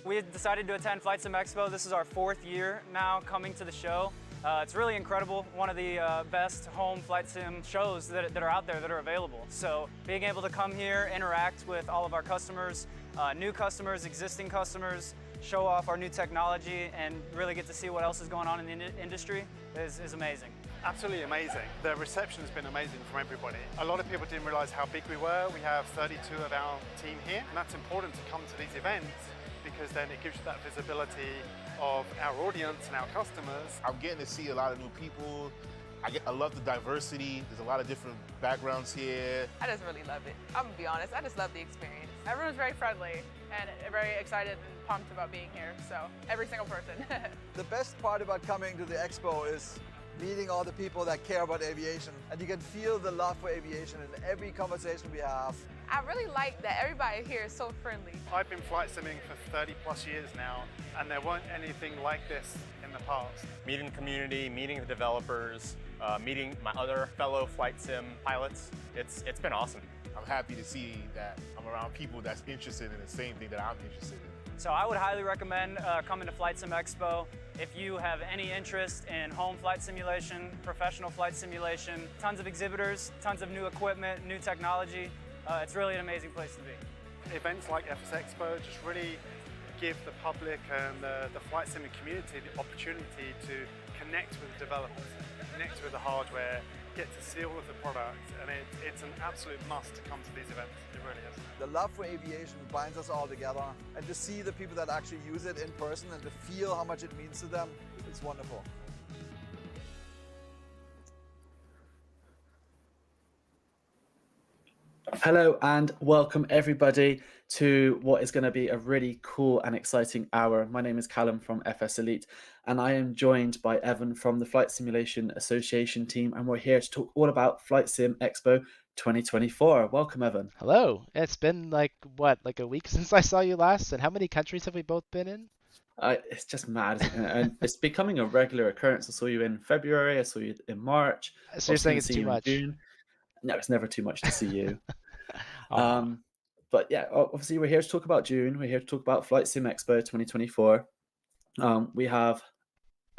We decided to attend Flightsim Expo. This is our 4th year now coming to the show. It's really incredible, one of the best home flight sim shows that are out there that are available. So being able to come here, interact with all of our customers, new customers, existing customers, show off our new technology and really get to see what else is going on in the industry is amazing. Absolutely amazing. The reception has been amazing from everybody. A lot of people didn't realize how big we were. We have 32 of our team here, and that's important to come to these events because then it gives you that visibility of our audience and our customers. I'm getting to see a lot of new people. I love the diversity. There's a lot of different backgrounds here. I just really love it. I'm gonna be honest, I just love the experience. Everyone's very friendly and very excited and pumped about being here, so every single person. The best part about coming to the Expo is meeting all the people that care about aviation, and you can feel the love for aviation in every conversation we have. I really like that everybody here is so friendly. I've been flight simming for 30 plus years now, and there weren't anything like this in the past. Meeting the community, meeting the developers, meeting my other fellow flight sim pilots, it's been awesome. I'm happy to see that I'm around people that's interested in the same thing that I'm interested in. So I would highly recommend coming to Flightsim Expo. If you have any interest in home flight simulation, professional flight simulation, tons of exhibitors, tons of new equipment, new technology, it's really an amazing place to be. Events like FS Expo just really give the public and the flight simming community the opportunity to connect with the developers, connect with the hardware, get to see all of the products, and it's an absolute must to come to these events. It really is. The love for aviation binds us all together, and to see the people that actually use it in person and to feel how much it means to them, it's wonderful. Hello and welcome everybody to what is going to be a really cool and exciting hour. My name is Callum from FS Elite and I am joined by Evan from the Flight Simulation Association team, and we're here to talk all about Flightsim Expo 2024. Welcome, Evan. Hello. It's been like a week since I saw you last, and how many countries have we both been in? It's just mad, isn't it? And it's becoming a regular occurrence. I saw you in February, I saw you in March. So you're saying it's too much? No, it's never too much to see you. But yeah, obviously we're here to talk about June. We're here to talk about Flightsim Expo 2024. We have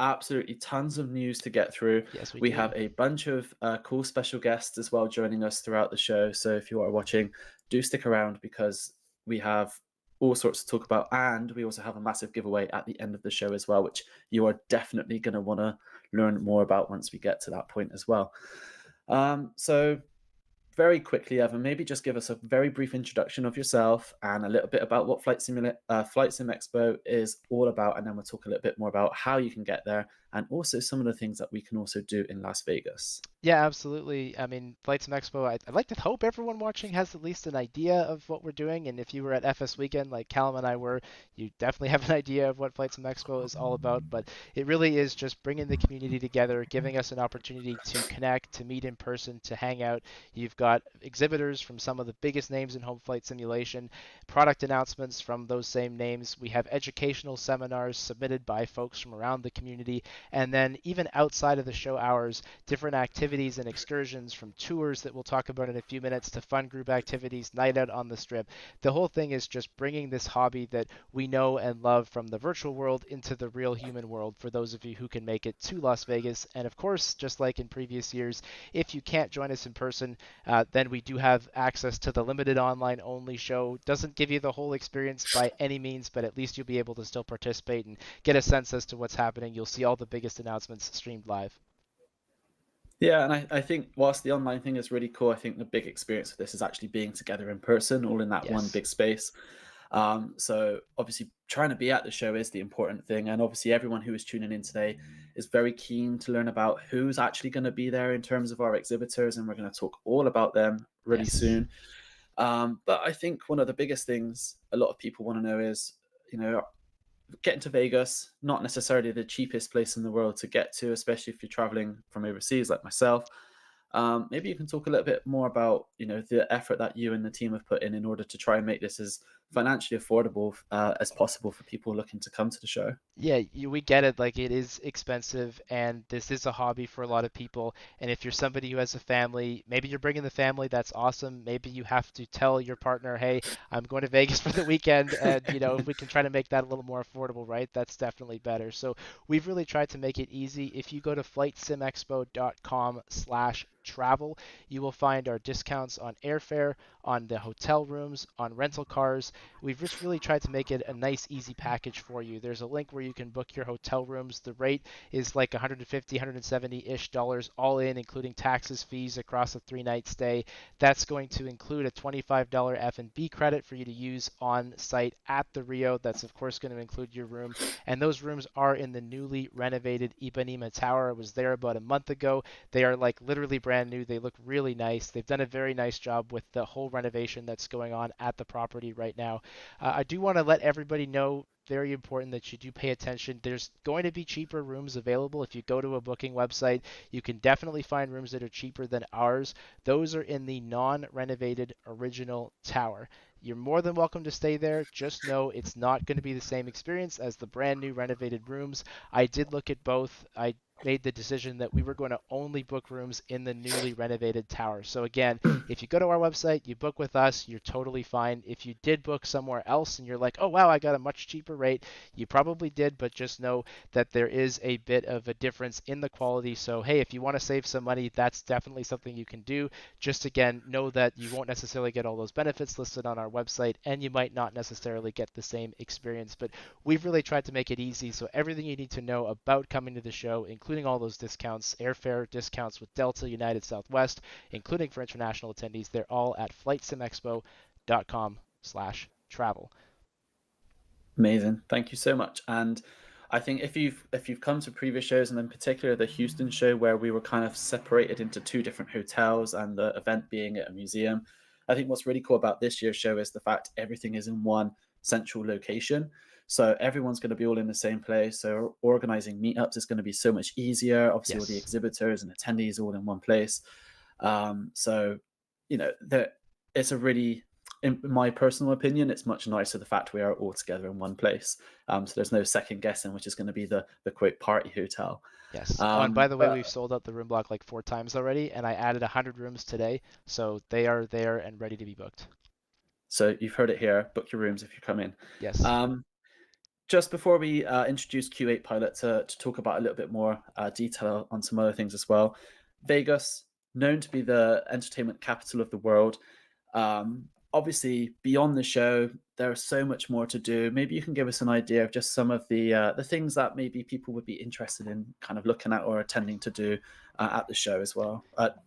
absolutely tons of news to get through. Yes, we do. have a bunch of cool special guests as well joining us throughout the show. So if you are watching, do stick around because we have all sorts to talk about, and we also have a massive giveaway at the end of the show as well, which you are definitely going to want to learn more about once we get to that point as well. So very quickly, Evan, maybe just give us a very brief introduction of yourself and a little bit about what Flightsim Expo is all about, and then we'll talk a little bit more about how you can get there and also some of the things that we can also do in Las Vegas. Yeah, absolutely. I mean, Flightsim Expo, I'd like to hope everyone watching has at least an idea of what we're doing, and if you were at FS Weekend like Callum and I were, you definitely have an idea of what Flightsim Expo is all about, but it really is just bringing the community together, giving us an opportunity to connect, to meet in person, to hang out. You've got exhibitors from some of the biggest names in home flight simulation, product announcements from those same names. We have educational seminars submitted by folks from around the community, and then even outside of the show hours, different activities and excursions, from tours that we'll talk about in a few minutes to fun group activities, night out on the strip. The whole thing is just bringing this hobby that we know and love from the virtual world into the real human world for those of you who can make it to Las Vegas. And of course, just like in previous years, if you can't join us in person, then we do have access to the limited online only show. Doesn't give you the whole experience by any means, but at least you'll be able to still participate and get a sense as to what's happening. You'll see all the biggest announcements streamed live. Yeah, and I think whilst the online thing is really cool, I think the big experience of this is actually being together in person, all in that one big space. So obviously trying to be at the show is the important thing. And obviously everyone who is tuning in today is very keen to learn about who's actually going to be there in terms of our exhibitors. And we're going to talk all about them really soon. But I think one of the biggest things a lot of people want to know is, getting to Vegas, not necessarily the cheapest place in the world to get to, especially if you're traveling from overseas like myself. Maybe you can talk a little bit more about, the effort that you and the team have put in order to try and make this as financially affordable as possible for people looking to come to the show. Yeah, we get it. Like, it is expensive, and this is a hobby for a lot of people. And if you're somebody who has a family, maybe you're bringing the family, that's awesome. Maybe you have to tell your partner, hey, I'm going to Vegas for the weekend, and if we can try to make that a little more affordable, right? That's definitely better. So we've really tried to make it easy. If you go to flightsimexpo.com/travel, you will find our discounts on airfare, on the hotel rooms, on rental cars. We've just really tried to make it a nice, easy package for you. There's a link where you can book your hotel rooms. The rate is like $150, $170-ish all in, including taxes, fees across a 3-night stay. That's going to include a $25 F&B credit for you to use on site at the Rio. That's of course going to include your room. And those rooms are in the newly renovated Ipanema Tower. I was there about a month ago. They are like literally brand new. They look really nice. They've done a very nice job with the whole renovation that's going on at the property right now. I do want to let everybody know, very important, that you do pay attention. There's going to be cheaper rooms available. If you go to a booking website, you can definitely find rooms that are cheaper than ours. Those are in the non-renovated original tower. You're more than welcome to stay there. Just know it's not going to be the same experience as the brand new renovated rooms. I did look at both. I made the decision that we were going to only book rooms in the newly renovated tower. So again, if you go to our website, you book with us, you're totally fine. If you did book somewhere else and you're like, oh wow, I got a much cheaper rate, you probably did, but just know that there is a bit of a difference in the quality. So hey, if you want to save some money, that's definitely something you can do. Just again, know that you won't necessarily get all those benefits listed on our website, and you might not necessarily get the same experience, but we've really tried to make it easy. So everything you need to know about coming to the show, including all those discounts, airfare discounts with Delta, United, Southwest, including for international attendees, they're all at flightsimexpo.com/travel. Amazing. Thank you so much. And I think if you've come to previous shows, and in particular the Houston show where we were kind of separated into 2 different hotels and the event being at a museum, I think what's really cool about this year's show is the fact everything is in one central location. So everyone's going to be all in the same place. So organizing meetups is going to be so much easier. Obviously, all the exhibitors and attendees all in one place. So, it's a really, in my personal opinion, it's much nicer the fact we are all together in one place. So there's no second guessing, which is going to be the quote party hotel. Yes. And by the way, we've sold out the room block like 4 times already, and I added 100 rooms today. So they are there and ready to be booked. So you've heard it here. Book your rooms if you come in. Yes. Just before we introduce Q8 Pilot to talk about a little bit more detail on some other things as well, Vegas, known to be the entertainment capital of the world. Obviously, beyond the show, there's so much more to do. Maybe you can give us an idea of just some of the things that maybe people would be interested in kind of looking at or attending to do at the show as well,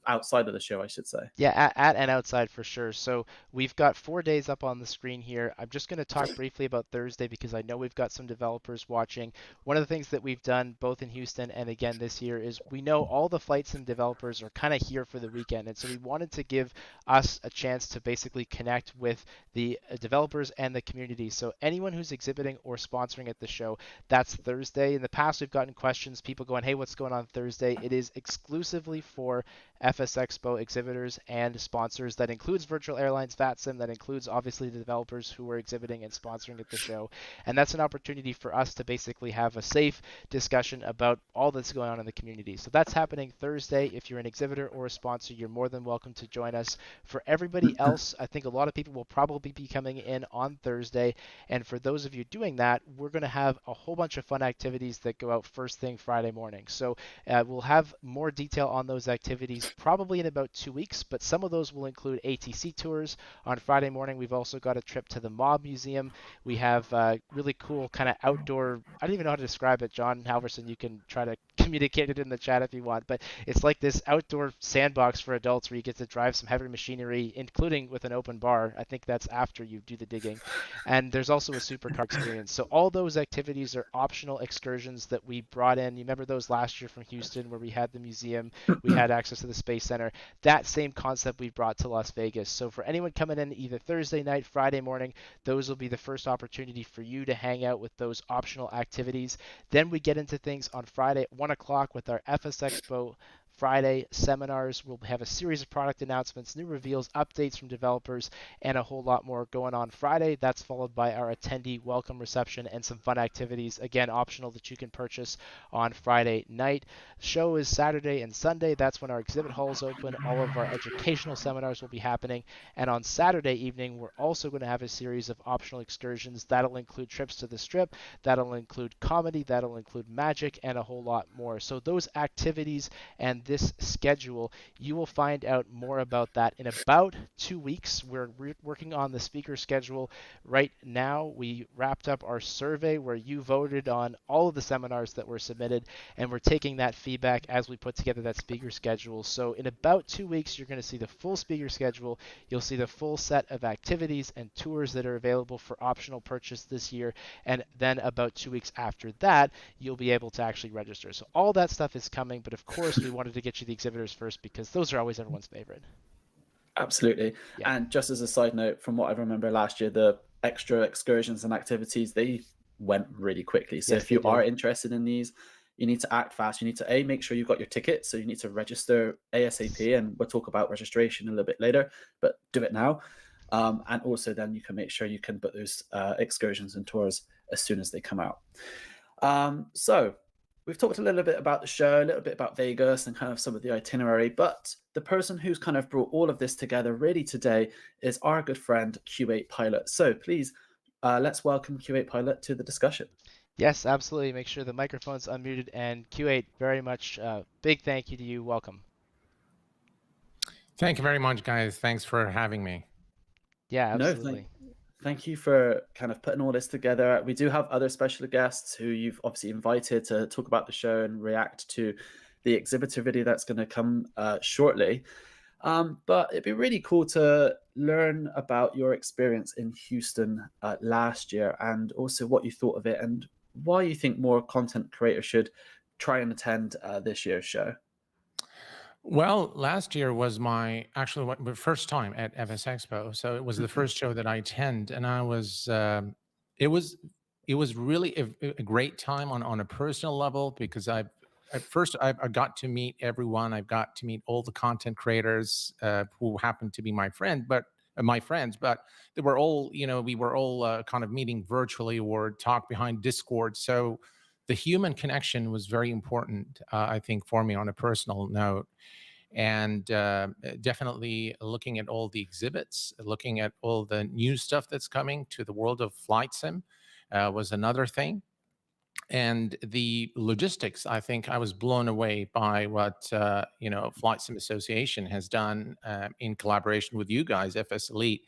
outside of the show, I should say. Yeah, at and outside for sure. So we've got 4 days up on the screen here. I'm just going to talk briefly about Thursday because I know we've got some developers watching. One of the things that we've done both in Houston and again this year is we know all the Flightsim developers are kind of here for the weekend. And so we wanted to give us a chance to basically connect with the developers and the community. So anyone who's exhibiting or sponsoring at the show, that's Thursday. In the past, we've gotten questions, people going, hey, what's going on Thursday? It is exclusively for FS Expo exhibitors and sponsors. That includes Virtual Airlines, VATSIM, that includes obviously the developers who are exhibiting and sponsoring at the show. And that's an opportunity for us to basically have a safe discussion about all that's going on in the community. So that's happening Thursday. If you're an exhibitor or a sponsor, you're more than welcome to join us. For everybody else, I think a lot of people will probably be coming in on Thursday. And for those of you doing that, we're going to have a whole bunch of fun activities that go out first thing Friday morning. So we'll have more detail on those activities probably in about 2 weeks, but some of those will include ATC tours. On Friday morning, we've also got a trip to the Mob Museum. We have really cool kind of outdoor, I don't even know how to describe it, John Halverson, you can try to communicate it in the chat if you want, but it's like this outdoor sandbox for adults where you get to drive some heavy machinery, including with an open bar. I think that's after you do the digging. And there's also a supercar experience. So all those activities are optional excursions that we brought in. You remember those last year from Houston where we had the museum, we had access to the Space Center. That same concept we brought to Las Vegas. So for anyone coming in either Thursday night, Friday morning, those will be the first opportunity for you to hang out with those optional activities. Then we get into things on Friday at 1 o'clock with our FS Expo Friday, seminars. We'll have a series of product announcements, new reveals, updates from developers, and a whole lot more going on Friday. That's followed by our attendee welcome reception and some fun activities, again, optional, that you can purchase on Friday night. Show is Saturday and Sunday. That's when our exhibit halls open. All of our educational seminars will be happening. And on Saturday evening, we're also going to have a series of optional excursions. That'll include trips to the Strip, that'll include comedy, that'll include magic, and a whole lot more. So those activities and this schedule, you will find out more about that in about 2 weeks. We're working on the speaker schedule right now. We wrapped up our survey where you voted on all of the seminars that were submitted, and we're taking that feedback as we put together that speaker schedule. So in about 2 weeks, you're going to see the full speaker schedule. You'll see the full set of activities and tours that are available for optional purchase this year. And then about 2 weeks after that, you'll be able to actually register. So all that stuff is coming, but of course we wanted to get you the exhibitors first because those are always everyone's favorite. Absolutely. Yeah. And just as a side note, from what I remember last year, the extra excursions and activities, they went really quickly. So if you are interested in these, you need to act fast. You need to make sure you've got your ticket. So you need to register ASAP, and we'll talk about registration a little bit later, but do it now. And also then you can make sure you can book those excursions and tours as soon as they come out. So we've talked a little bit about the show, a little bit about Vegas and kind of some of the itinerary, but the person who's kind of brought all of this together really today is our good friend Q8 Pilot. So please, let's welcome Q8 Pilot to the discussion. Yes, absolutely. Make sure the microphone's unmuted. And Q8, very much big thank you to you. Welcome. Thank you very much, guys. Thanks for having me. Yeah, absolutely. No, thank you for kind of putting all this together. We do have other special guests who you've obviously invited to talk about the show and react to the exhibitor video that's going to come shortly. But it'd be really cool to learn about your experience in Houston last year, and also what you thought of it and why you think more content creators should try and attend this year's show. Well, last year was my first time at FS Expo, so it was the first show that I attend, and I was it was really a great time on a personal level, because I got to meet everyone. I got to meet all the content creators who happened to be my friends, but they were all, we were all kind of meeting virtually or talk behind Discord. So the human connection was very important, I think, for me on a personal note. And definitely looking at all the exhibits, looking at all the new stuff that's coming to the world of Flightsim was another thing. And the logistics, I think I was blown away by what Flightsim Association has done in collaboration with you guys, FS Elite.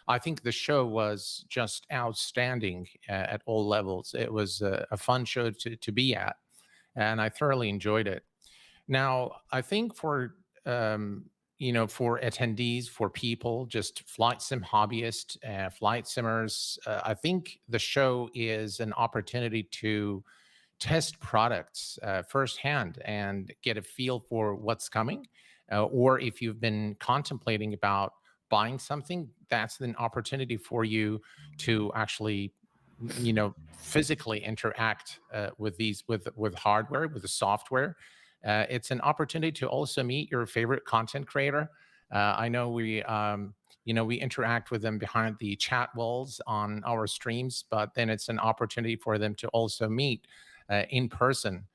I think the show was just outstanding at all levels. It was a fun show to be at, and I thoroughly enjoyed it. Now, I think for attendees, for people, just flight sim hobbyists, flight simmers, I think the show is an opportunity to test products firsthand and get a feel for what's coming. Or if you've been contemplating about buying something, that's an opportunity for you to actually, physically interact with hardware, with the software. It's an opportunity to also meet your favorite content creator. I know we interact with them behind the chat walls on our streams, but then it's an opportunity for them to also meet in person.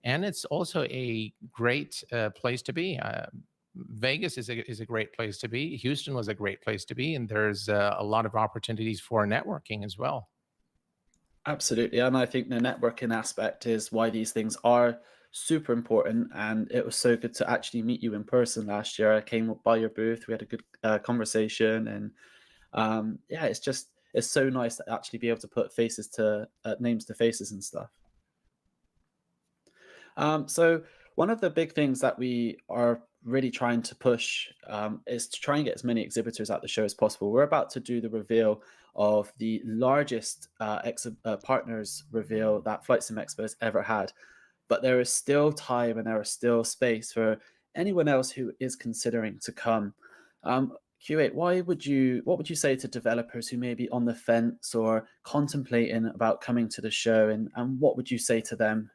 And it's also a great place to be. Vegas is a great place to be. Houston was a great place to be. And there's a lot of opportunities for networking as well. Absolutely. And I think the networking aspect is why these things are super important. And it was so good to actually meet you in person last year. I came up by your booth. We had a good conversation. And it's so nice to actually be able to put faces to names to faces and stuff. So one of the big things that we are really trying to push is to try and get as many exhibitors at the show as possible. We're about to do the reveal of the largest partners reveal that Flightsim Expo has ever had. But there is still time and there is still space for anyone else who is considering to come. Q8, what would you say to developers who may be on the fence or contemplating about coming to the show, and what would you say to them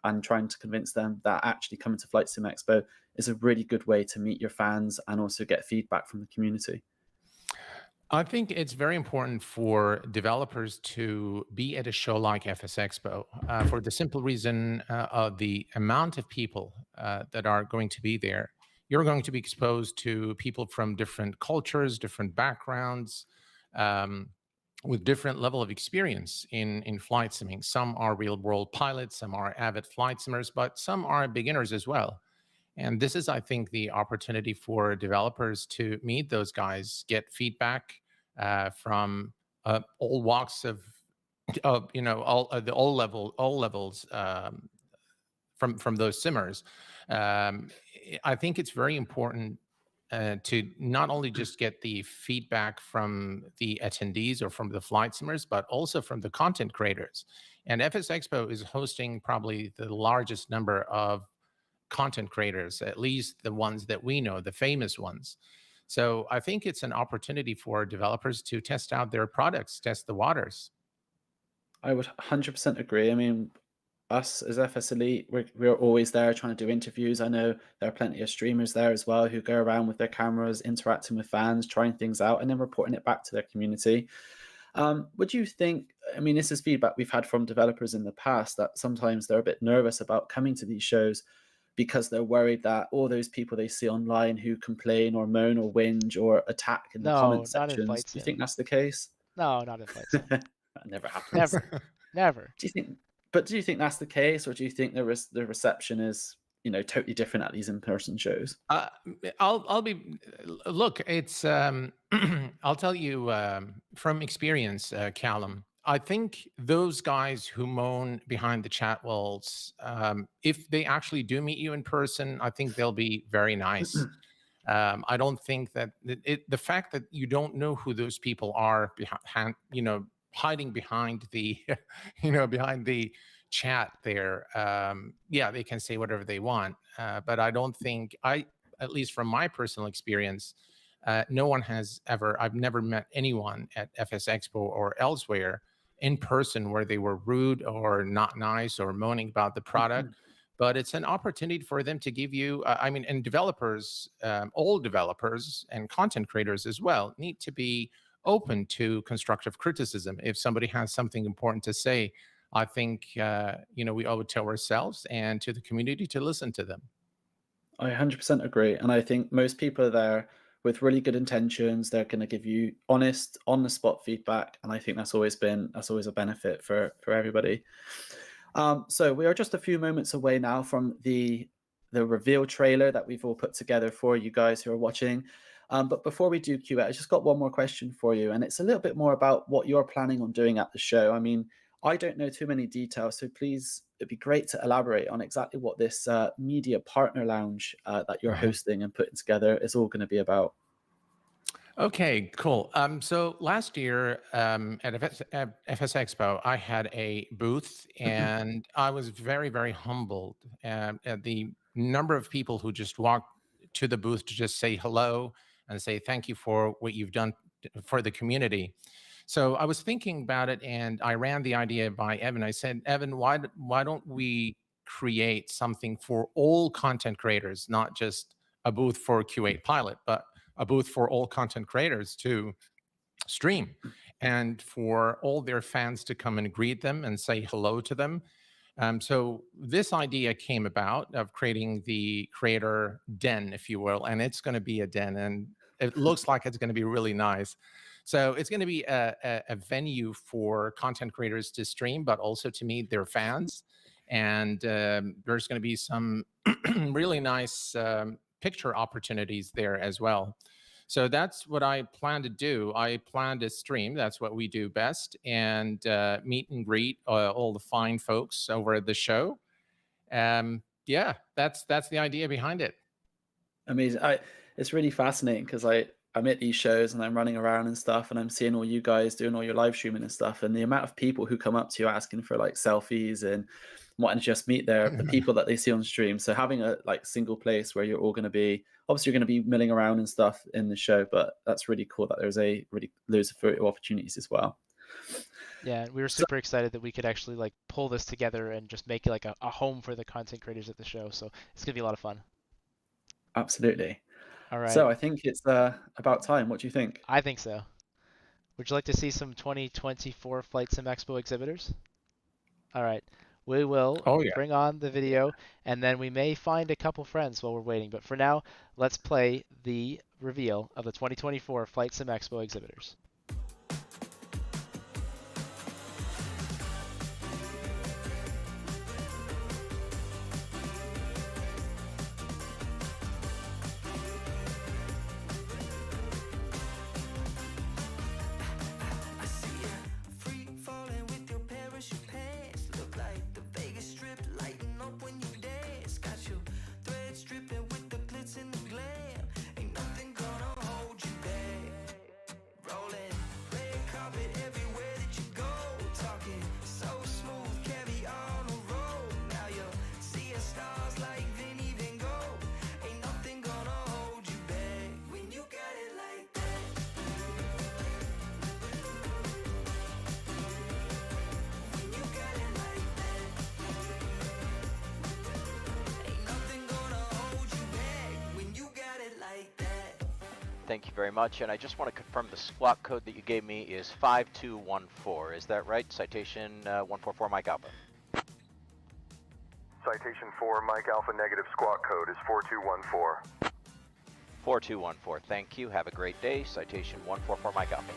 and trying to convince them that actually coming to Flight Sim Expo is a really good way to meet your fans and also get feedback from the community? I think it's very important for developers to be at a show like FS Expo for the simple reason of the amount of people that are going to be there. You're going to be exposed to people from different cultures, different backgrounds, um, with different level of experience in flight simming. Some are real world pilots, some are avid flight simmers, but some are beginners as well. And this is, I think, the opportunity for developers to meet those guys, get feedback from all walks of all levels from those simmers. I think it's very important to not only just get the feedback from the attendees or from the flight simmers, but also from the content creators. And FS Expo is hosting probably the largest number of content creators, at least the ones that we know, the famous ones. So I think it's an opportunity for developers to test out their products, test the waters. I would 100% agree. I mean, us as FS Elite, we're always there trying to do interviews. I know there are plenty of streamers there as well who go around with their cameras, interacting with fans, trying things out, and then reporting it back to their community. Would you think, I mean, this is feedback we've had from developers in the past, that sometimes they're a bit nervous about coming to these shows because they're worried that all those people they see online who complain or moan or whinge or attack in the comment No, not in sections, Flight do you Sim. think that's the case? No, not in Flight Sim. That never happens. Never. Never. Do you think that's the case, or do you think the reception is, totally different at these in-person shows? Look, it's I'll tell you from experience, Callum. I think those guys who moan behind the chat walls, if they actually do meet you in person, I think they'll be very nice. I don't think that the fact that you don't know who those people are behind, hiding behind the, behind the chat there. Yeah, they can say whatever they want, but I don't think at least from my personal experience, no one has ever. I've never met anyone at FS Expo or elsewhere in person where they were rude or not nice or moaning about the product. But it's an opportunity for them to give you, and developers, all developers and content creators as well, need to be open to constructive criticism. If somebody has something important to say, I think, we owe it to ourselves and to the community to listen to them. I 100% agree. And I think most people are there with really good intentions. They're going to give you honest, on the spot feedback. And I think that's always a benefit for everybody. So we are just a few moments away now from the reveal trailer that we've all put together for you guys who are watching. But before we do cue it, I just got one more question for you. And it's a little bit more about what you're planning on doing at the show. I mean, I don't know too many details, so please, it'd be great to elaborate on exactly what this media partner lounge that you're hosting and putting together is all going to be about. Okay, cool. So last year at FS Expo, I had a booth, and I was very, very humbled at the number of people who just walked to the booth to just say hello and say thank you for what you've done for the community. So I was thinking about it, and I ran the idea by Evan. I said, Evan, why don't we create something for all content creators, not just a booth for Q8 Pilot, but a booth for all content creators to stream and for all their fans to come and greet them and say hello to them. So this idea came about of creating the creator den, if you will, and it's going to be a den, and it looks like it's going to be really nice. So it's going to be a venue for content creators to stream, but also to meet their fans. And there's going to be some really nice picture opportunities there as well. So that's what I plan to do. I plan to stream. That's what we do best, and meet and greet all the fine folks over at the show. Yeah, that's the idea behind it. Amazing. It's really fascinating because I'm at these shows and I'm running around and stuff, and I'm seeing all you guys doing all your live streaming and stuff, and the amount of people who come up to you asking for like selfies and wanting to just meet the people that they see on stream. So having a single place where you're all going to be, obviously you're going to be milling around and stuff in the show, but that's really cool that there's loads of photo opportunities as well. Yeah, we were super excited that we could actually like pull this together and just make it like a home for the content creators at the show. So it's gonna be a lot of fun. Absolutely. All right. So I think it's about time. What do you think? I think so. Would you like to see some 2024 Flight Sim Expo exhibitors? All right. We will bring on the video, and then we may find a couple friends while we're waiting. But for now, let's play the reveal of the 2024 Flight Sim Expo exhibitors. Thank you very much, and I just want to confirm the squawk code that you gave me is 5214. Is that right? Citation 144 Mike Alpha. Citation 4 Mike Alpha negative squawk code is 4214. 4214, thank you. Have a great day. Citation 144 Mike Alpha.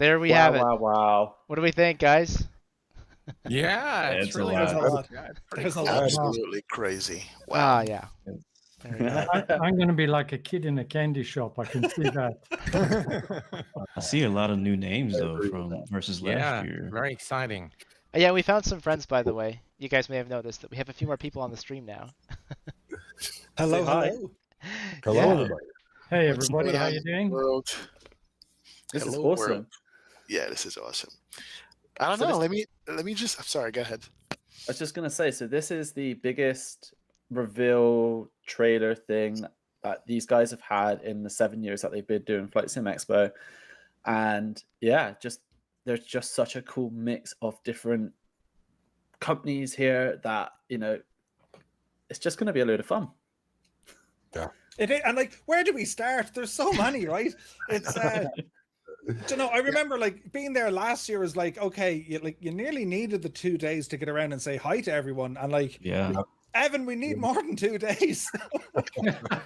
There we Wow, have it. wow, wow. What do we think, guys? Yeah, it's really There's a lot. yeah, it's pretty There's a cool. lot. Absolutely crazy. Wow. Ah, yeah. There we go. I'm going to be like a kid in a candy shop. I can see that. I see a lot of new names though from versus last Yeah, year. very exciting. Yeah, we found some friends, by the way. You guys may have noticed that we have a few more people on the stream now. Hello, Say hi. hello. Hello, Yeah. everybody. Hey, What's everybody, going how on, you doing? world? This is Hello, awesome. world. Yeah, this is awesome. I don't So know. this- Let me just. I'm sorry. Go ahead. I was just gonna say, so this is the biggest reveal trailer thing that these guys have had in the 7 years that they've been doing Flight Sim Expo, and yeah, just there's just such a cool mix of different companies here that it's just gonna be a load of fun. It is, and like, where do we start? There's so many, right? It's you know, I remember like being there last year was like, okay, you nearly needed the 2 days to get around and say hi to everyone, and like, Yeah. Evan, we need more than 2 days.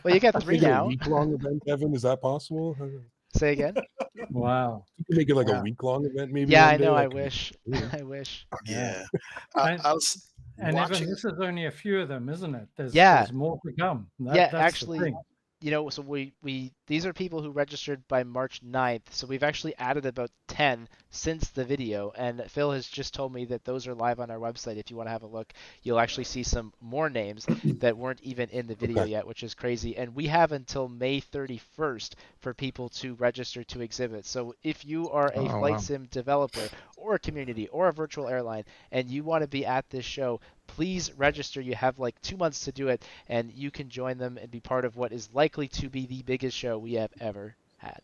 Well, you got 3 now. A week-long event, Evan, is that possible? Say again? Wow. You can make it like a week-long event, maybe. Yeah, one I day, know. I like- wish. I wish. Yeah. And, I was and watching. Evan, this is only a few of them, isn't it? Yeah. There's more to come. Yeah, That's the actually, thing. so we these are people who registered by March 9th, so we've actually added about 10 since the video, and Phil has just told me that those are live on our website. If you want to have a look, you'll actually see some more names that weren't even in the video yet, which is crazy. And we have until May 31st for people to register to exhibit. So if you are a Flight Sim developer or a community or a virtual airline and you want to be at this show, please register. You have like 2 months to do it, and you can join them and be part of what is likely to be the biggest show we have ever had.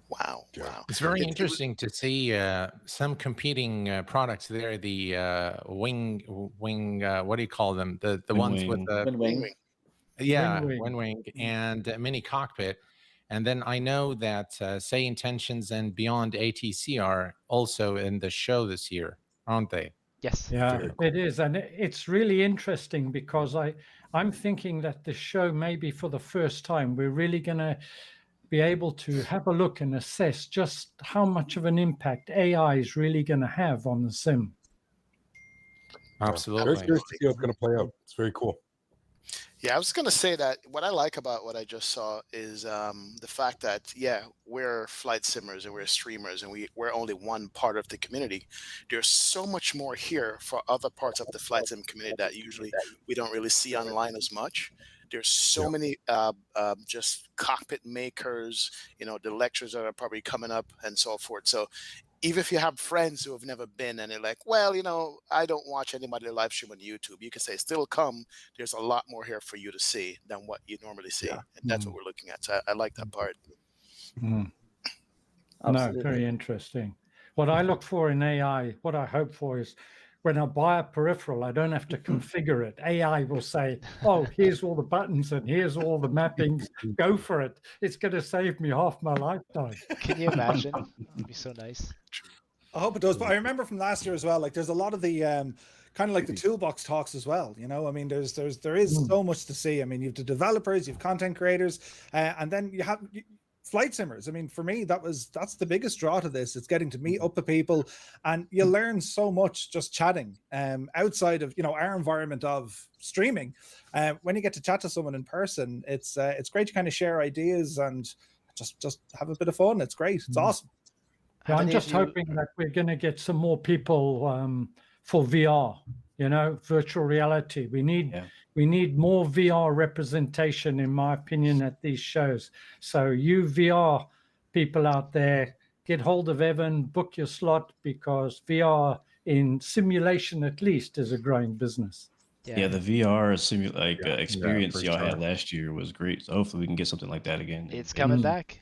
Wow. Wow. It's very interesting to see some competing products there. The wing. What do you call them? The ones with the Wing. yeah, Wing. wing and mini cockpit. And then I know that Say Intentions and Beyond ATC are also in the show this year, aren't they? Yes. Yeah, it is. And it's really interesting because I'm thinking that the show, maybe for the first time, we're really going to be able to have a look and assess just how much of an impact AI is really going to have on the sim. Absolutely. Very curious to see how it's going to play out. It's very cool. Yeah, I was going to say that what I like about what I just saw is the fact that, yeah, we're flight simmers and we're streamers and we're only one part of the community. There's so much more here for other parts of the flight sim community that usually we don't really see online as much. There's so many just cockpit makers, the lectures that are probably coming up and so forth. So even if you have friends who have never been and they're like, well, I don't watch anybody live stream on YouTube, you can say, still come. There's a lot more here for you to see than what you normally see. And that's what we're looking at. So I like that part. No, very interesting. What I look for in AI, what I hope for is when I buy a peripheral, I don't have to configure it. AI will say, oh, here's all the buttons and here's all the mappings. Go for it. It's going to save me half my lifetime. Can you imagine? It'd be so nice. I hope it does. But I remember from last year as well, like there's a lot of the kind of like the toolbox talks as well. I mean, there is so much to see. I mean, you have the developers, you have content creators, and then you have flight simmers. I mean, for me, that's the biggest draw to this. It's getting to meet up with people, and you learn so much just chatting outside of our environment of streaming. When you get to chat to someone in person, it's great to kind of share ideas and just have a bit of fun. It's great. It's awesome. Yeah, I'm just hoping that we're going to get some more people for VR. Virtual reality. We need more VR representation, in my opinion, at these shows. So you VR people out there, get hold of Evan, book your slot, because VR in simulation at least is a growing business. Yeah, the VR experience for y'all sure. had last year was great. So hopefully we can get something like that again. It's coming back.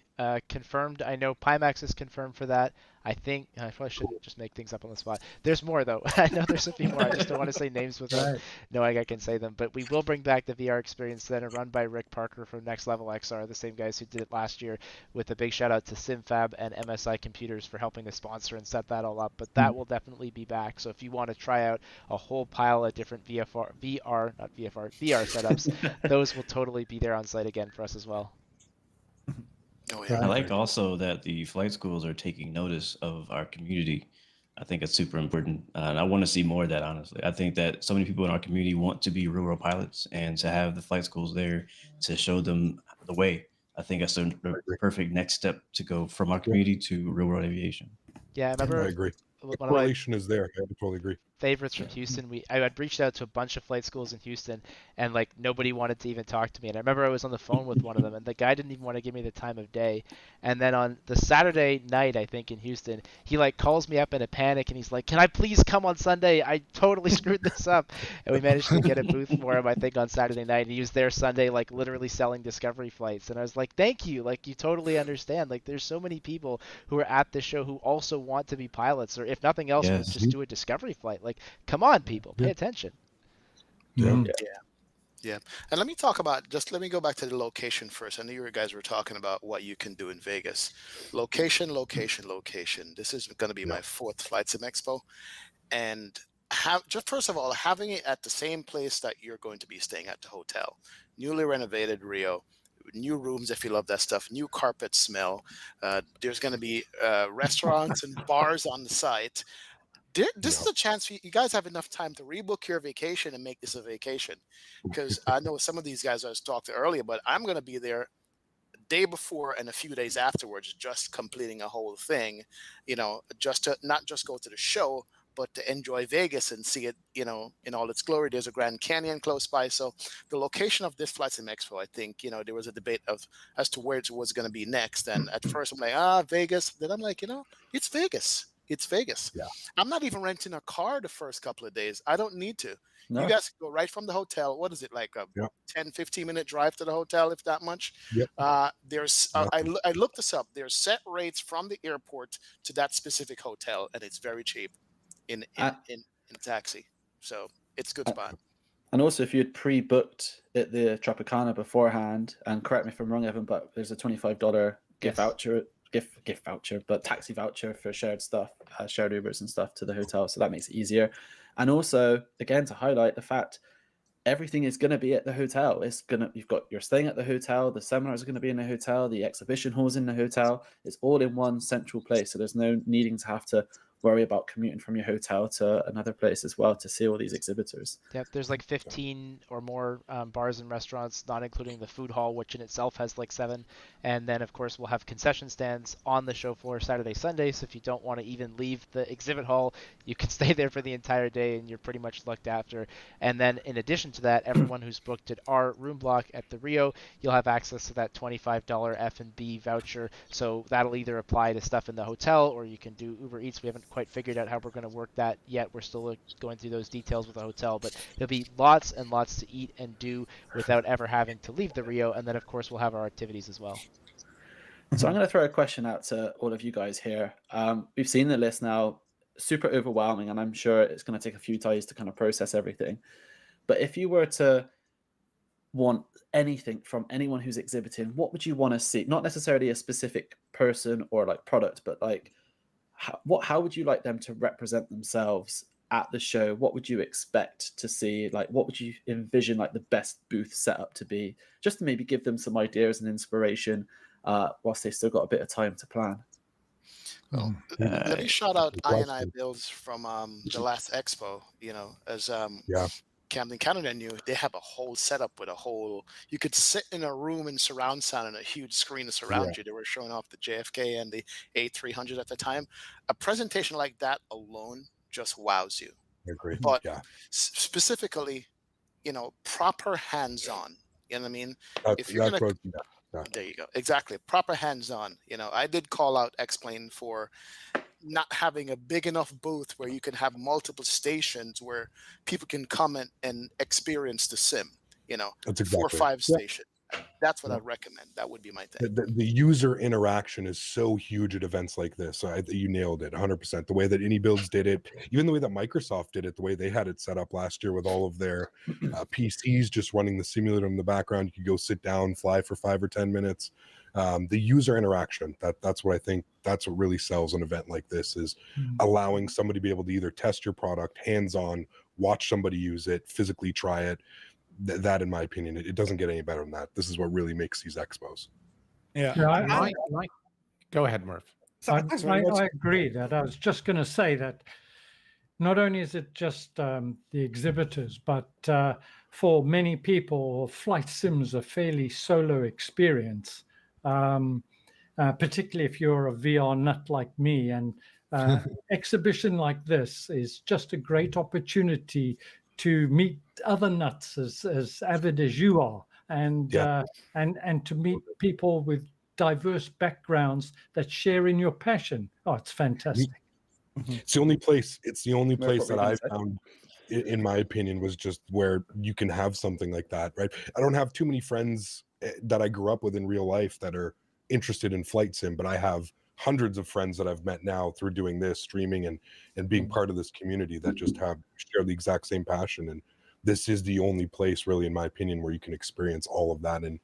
Confirmed. I know Pimax is confirmed for that. I think I probably shouldn't just make things up on the spot. There's more though. I know there's a few more. I just don't want to say names without knowing I can say them. But we will bring back the VR experience that are run by Rick Parker from Next Level XR, the same guys who did it last year. With a big shout out to SimFab and MSI Computers for helping to sponsor and set that all up. But that will definitely be back. So if you want to try out a whole pile of different VR setups, those will totally be there on site again for us as well. Oh yeah. I like also that the flight schools are taking notice of our community. I think it's super important. And I want to see more of that, honestly. I think that so many people in our community want to be real world pilots, and to have the flight schools there to show them the way, I think that's the perfect next step to go from our community to real world aviation. Yeah, I I remember agree. The one of my correlation is there. I totally agree. favorites from Houston. I had reached out to a bunch of flight schools in Houston, and like nobody wanted to even talk to me. And I remember I was on the phone with one of them, and the guy didn't even want to give me the time of day. And then on the Saturday night, I think in Houston, he like calls me up in a panic, and he's like, "Can I please come on Sunday? I totally screwed this up." And we managed to get a booth for him, I think, on Saturday night. And he was there Sunday, like literally selling Discovery flights. And I was like, "Thank you. Like you totally understand. Like there's so many people who are at this show who also want to be pilots, or if nothing else, would just do a Discovery flight. Like, come on, people, pay attention." Yeah. And let me go back to the location first. I know you guys were talking about what you can do in Vegas. Location. This is going to be my 4th Flightsim Expo. And first of all, having it at the same place that you're going to be staying at the hotel, newly renovated Rio, new rooms if you love that stuff, new carpet smell. There's going to be restaurants and bars on the site. This is a chance you guys have enough time to rebook your vacation and make this a vacation, because I know some of these guys I was talking to earlier, but I'm going to be there day before and a few days afterwards, just completing a whole thing, just to not just go to the show, but to enjoy Vegas and see it, in all its glory. There's a Grand Canyon close by. So the location of this Flightsim Expo, I think, there was a debate as to where it was going to be next. And at first I'm like, Vegas. Then I'm like, it's Vegas. It's Vegas. Yeah. I'm not even renting a car the first couple of days. I don't need to. No. You guys can go right from the hotel. What is it, like a 10, 15-minute drive to the hotel, if that much? Yep. I looked this up. There's set rates from the airport to that specific hotel, and it's very cheap in taxi. So it's a good spot. And also, if you had pre-booked at the Tropicana beforehand, and correct me if I'm wrong, Evan, but there's a $25 gift voucher. Gift voucher, but taxi voucher for shared stuff, shared Ubers and stuff to the hotel. So that makes it easier. And also, again, to highlight the fact everything is going to be at the hotel. You're staying at the hotel. The seminars are going to be in the hotel. The exhibition hall's in the hotel. It's all in one central place. So there's no needing to have to worry about commuting from your hotel to another place as well to see all these exhibitors. Yep, there's like 15 or more bars and restaurants, not including the food hall, which in itself has like 7. And then, of course, we'll have concession stands on the show floor Saturday, Sunday. So if you don't want to even leave the exhibit hall, you can stay there for the entire day and you're pretty much looked after. And then in addition to that, everyone who's booked at our room block at the Rio, you'll have access to that $25 F&B voucher. So that'll either apply to stuff in the hotel or you can do Uber Eats. We haven't quite figured out how we're going to work that yet. We're still going through those details with the hotel, but there'll be lots and lots to eat and do without ever having to leave the Rio. And then, of course, we'll have our activities as well. So I'm going to throw a question out to all of you guys here. We've seen the list now, super overwhelming, and I'm sure it's going to take a few days to kind of process everything. But if you were to want anything from anyone who's exhibiting, what would you want to see? Not necessarily a specific person or like product, but like how would you like them to represent themselves at the show? What would you expect to see? Like, what would you envision like the best booth setup to be? Just to maybe give them some ideas and inspiration whilst they've still got a bit of time to plan. Well, let me shout out I&I Builds from the last Expo. As Camden Canada knew, they have a whole setup with you could sit in a room in surround sound and a huge screen to surround you. They were showing off the JFK and the A300 at the time. A presentation like that alone just wows you. I agree. But specifically, proper hands-on. You know what I mean? If you're gonna, there you go. Exactly. Proper hands-on. I did call out X-Plane for not having a big enough booth where you can have multiple stations where people can come and experience the sim. That's exactly 4 or 5 stations. That's what I'd recommend. That would be my thing. The user interaction is so huge at events like this. So you nailed it 100%. The way that AnyBuilds did it, even the way that Microsoft did it, the way they had it set up last year with all of their PCs just running the simulator in the background. You could go sit down, fly for 5 or 10 minutes. The user interaction, that's what I think, that's what really sells an event like this, is allowing somebody to be able to either test your product hands-on, watch somebody use it, physically try it. That, in my opinion, it doesn't get any better than that. This is what really makes these expos. Yeah. Go ahead, Murph. I agree that. I was just going to say that not only is it just the exhibitors, but for many people, flight sims a fairly solo experience, particularly if you're a VR nut like me. And exhibition like this is just a great opportunity to meet other nuts as avid as you are, and to meet people with diverse backgrounds that share in your passion. Oh, it's fantastic. It's the only place. It's the only place that I've found, in my opinion, was just where you can have something like that, right? I don't have too many friends that I grew up with in real life that are interested in flight sim, but I have hundreds of friends that I've met now through doing this, streaming, and being part of this community that just share the exact same passion. And this is the only place, really, in my opinion, where you can experience all of that in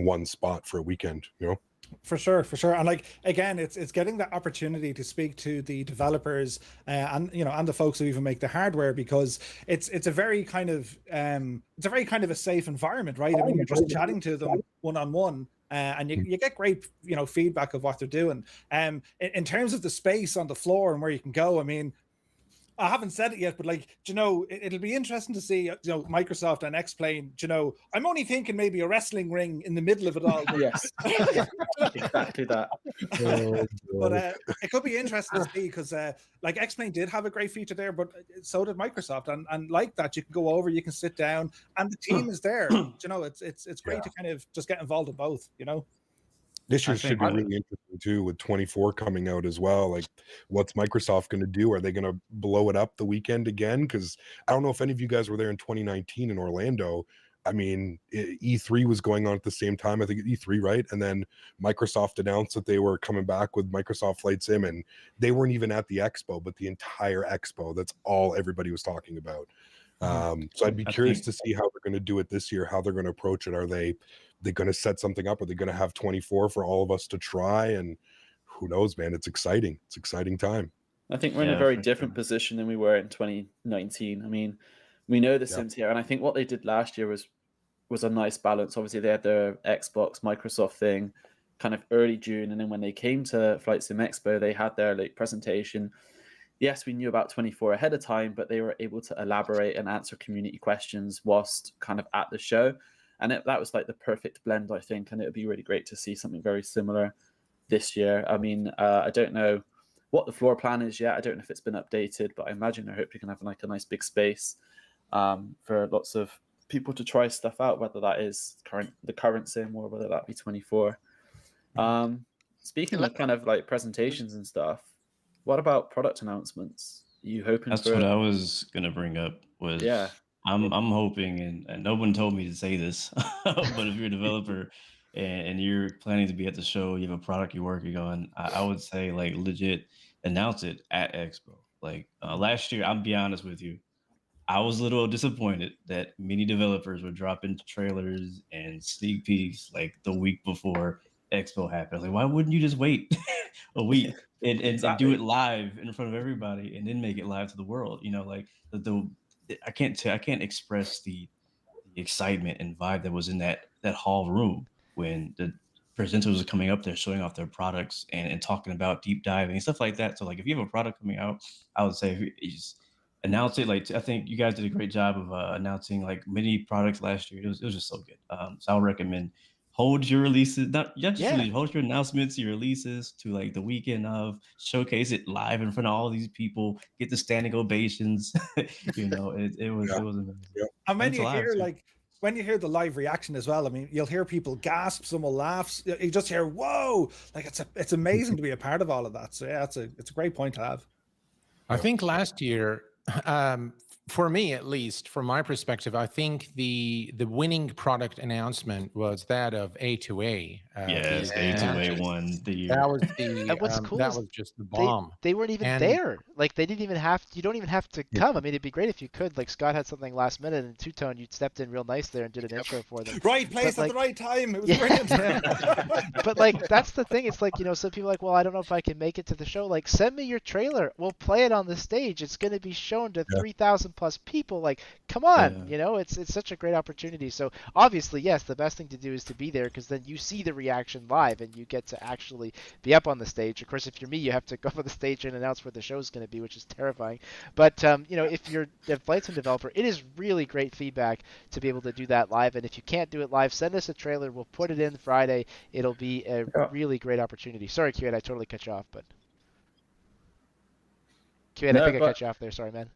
one spot for a weekend. You know. For sure. And like, again, it's getting that opportunity to speak to the developers and the folks who even make the hardware, because it's a very kind of a safe environment, right? I mean, you're just chatting to them one-on-one. And you get great, feedback of what they're doing. In terms of the space on the floor and where you can go, I mean, I haven't said it yet, but like, it'll be interesting to see, Microsoft and X-Plane, I'm only thinking maybe a wrestling ring in the middle of it all. Yes, exactly that. But it could be interesting to see, because like X-Plane did have a great feature there, but so did Microsoft. And like that, you can go over, you can sit down, and the team is there. It's great to kind of just get involved in both, This year should be really interesting too, with 24 coming out as well. Like, what's Microsoft going to do? Are they going to blow it up the weekend again? Because I don't know if any of you guys were there in 2019 in Orlando. I mean, E3 was going on at the same time. I think E3, right? And then Microsoft announced that they were coming back with Microsoft Flight Sim, and they weren't even at the Expo, but the entire Expo. That's all everybody was talking about. So I'd be curious to see how they're going to do it this year, how they're going to approach it. Are they're going to set something up? Are they going to have 24 for all of us to try? And who knows, man? It's exciting. It's an exciting time. I think we're in a very different position than we were in 2019. I mean, we know the Sims here, and I think what they did last year was a nice balance. Obviously, they had their Xbox, Microsoft thing kind of early June, and then when they came to Flight Sim Expo, they had their presentation. Yes, we knew about 24 ahead of time, but they were able to elaborate and answer community questions whilst kind of at the show. And that was like the perfect blend, I think. And it would be really great to see something very similar this year. I mean, I don't know what the floor plan is yet. I don't know if it's been updated, but I imagine I hope you can have like a nice big space for lots of people to try stuff out, whether that is the current sim or whether that be 24. Speaking of kind of like presentations and stuff, what about product announcements? Are you hoping That's what I was going to bring up was I'm hoping, and no one told me to say this, but if you're a developer and you're planning to be at the show, you have a product you're working on, I would say like legit announce it at Expo. Like last year, I'll be honest with you, I was a little disappointed that many developers were dropping trailers and sneak peeks like the week before Expo happened. Like, why wouldn't you just wait a week and do it live in front of everybody and then make it live to the world? Like I can't express the excitement and vibe that was in that hall room when the presenters were coming up there showing off their products and talking about deep diving and stuff like that. So like, if you have a product coming out, I would say just announce it. Like, I think you guys did a great job of announcing like many products last year. It was just so good. So I would recommend hold your releases, hold your announcements, your releases to like the weekend of, showcase it live in front of all these people, get the standing ovations. It was amazing. And when you hear the live reaction as well, I mean, you'll hear people gasp, some will laugh. You just hear, whoa, like it's amazing to be a part of all of that. So yeah, it's a great point to have. I think last year, for me at least, from my perspective, I think the winning product announcement was that of A2A. Yes, A2A won the year. That was the. And what's cool that is was just the bomb. They weren't even there. Like they didn't even have. You don't even have to come. I mean, it'd be great if you could. Like Scott had something last minute, and Two-Tone, you stepped in real nice there and did an intro for them. Right place at the right time. It was brilliant. But like that's the thing. It's like, some people are like, well, I don't know if I can make it to the show. Like, send me your trailer. We'll play it on the stage. It's going to be shown to 3,000 plus people. Like, come on, you know, it's such a great opportunity. So obviously, yes, the best thing to do is to be there, because then you see the reaction live and you get to actually be up on the stage. Of course, if you're me, you have to go up on the stage and announce where the show's going to be, which is terrifying. But you know, if you're a flight sim developer, it is really great feedback to be able to do that live. And if you can't do it live, send us a trailer. We'll put it in Friday. It'll be a really great opportunity. Sorry, Q8, I totally cut you off, but Q8, I think I cut you off there. Sorry, man.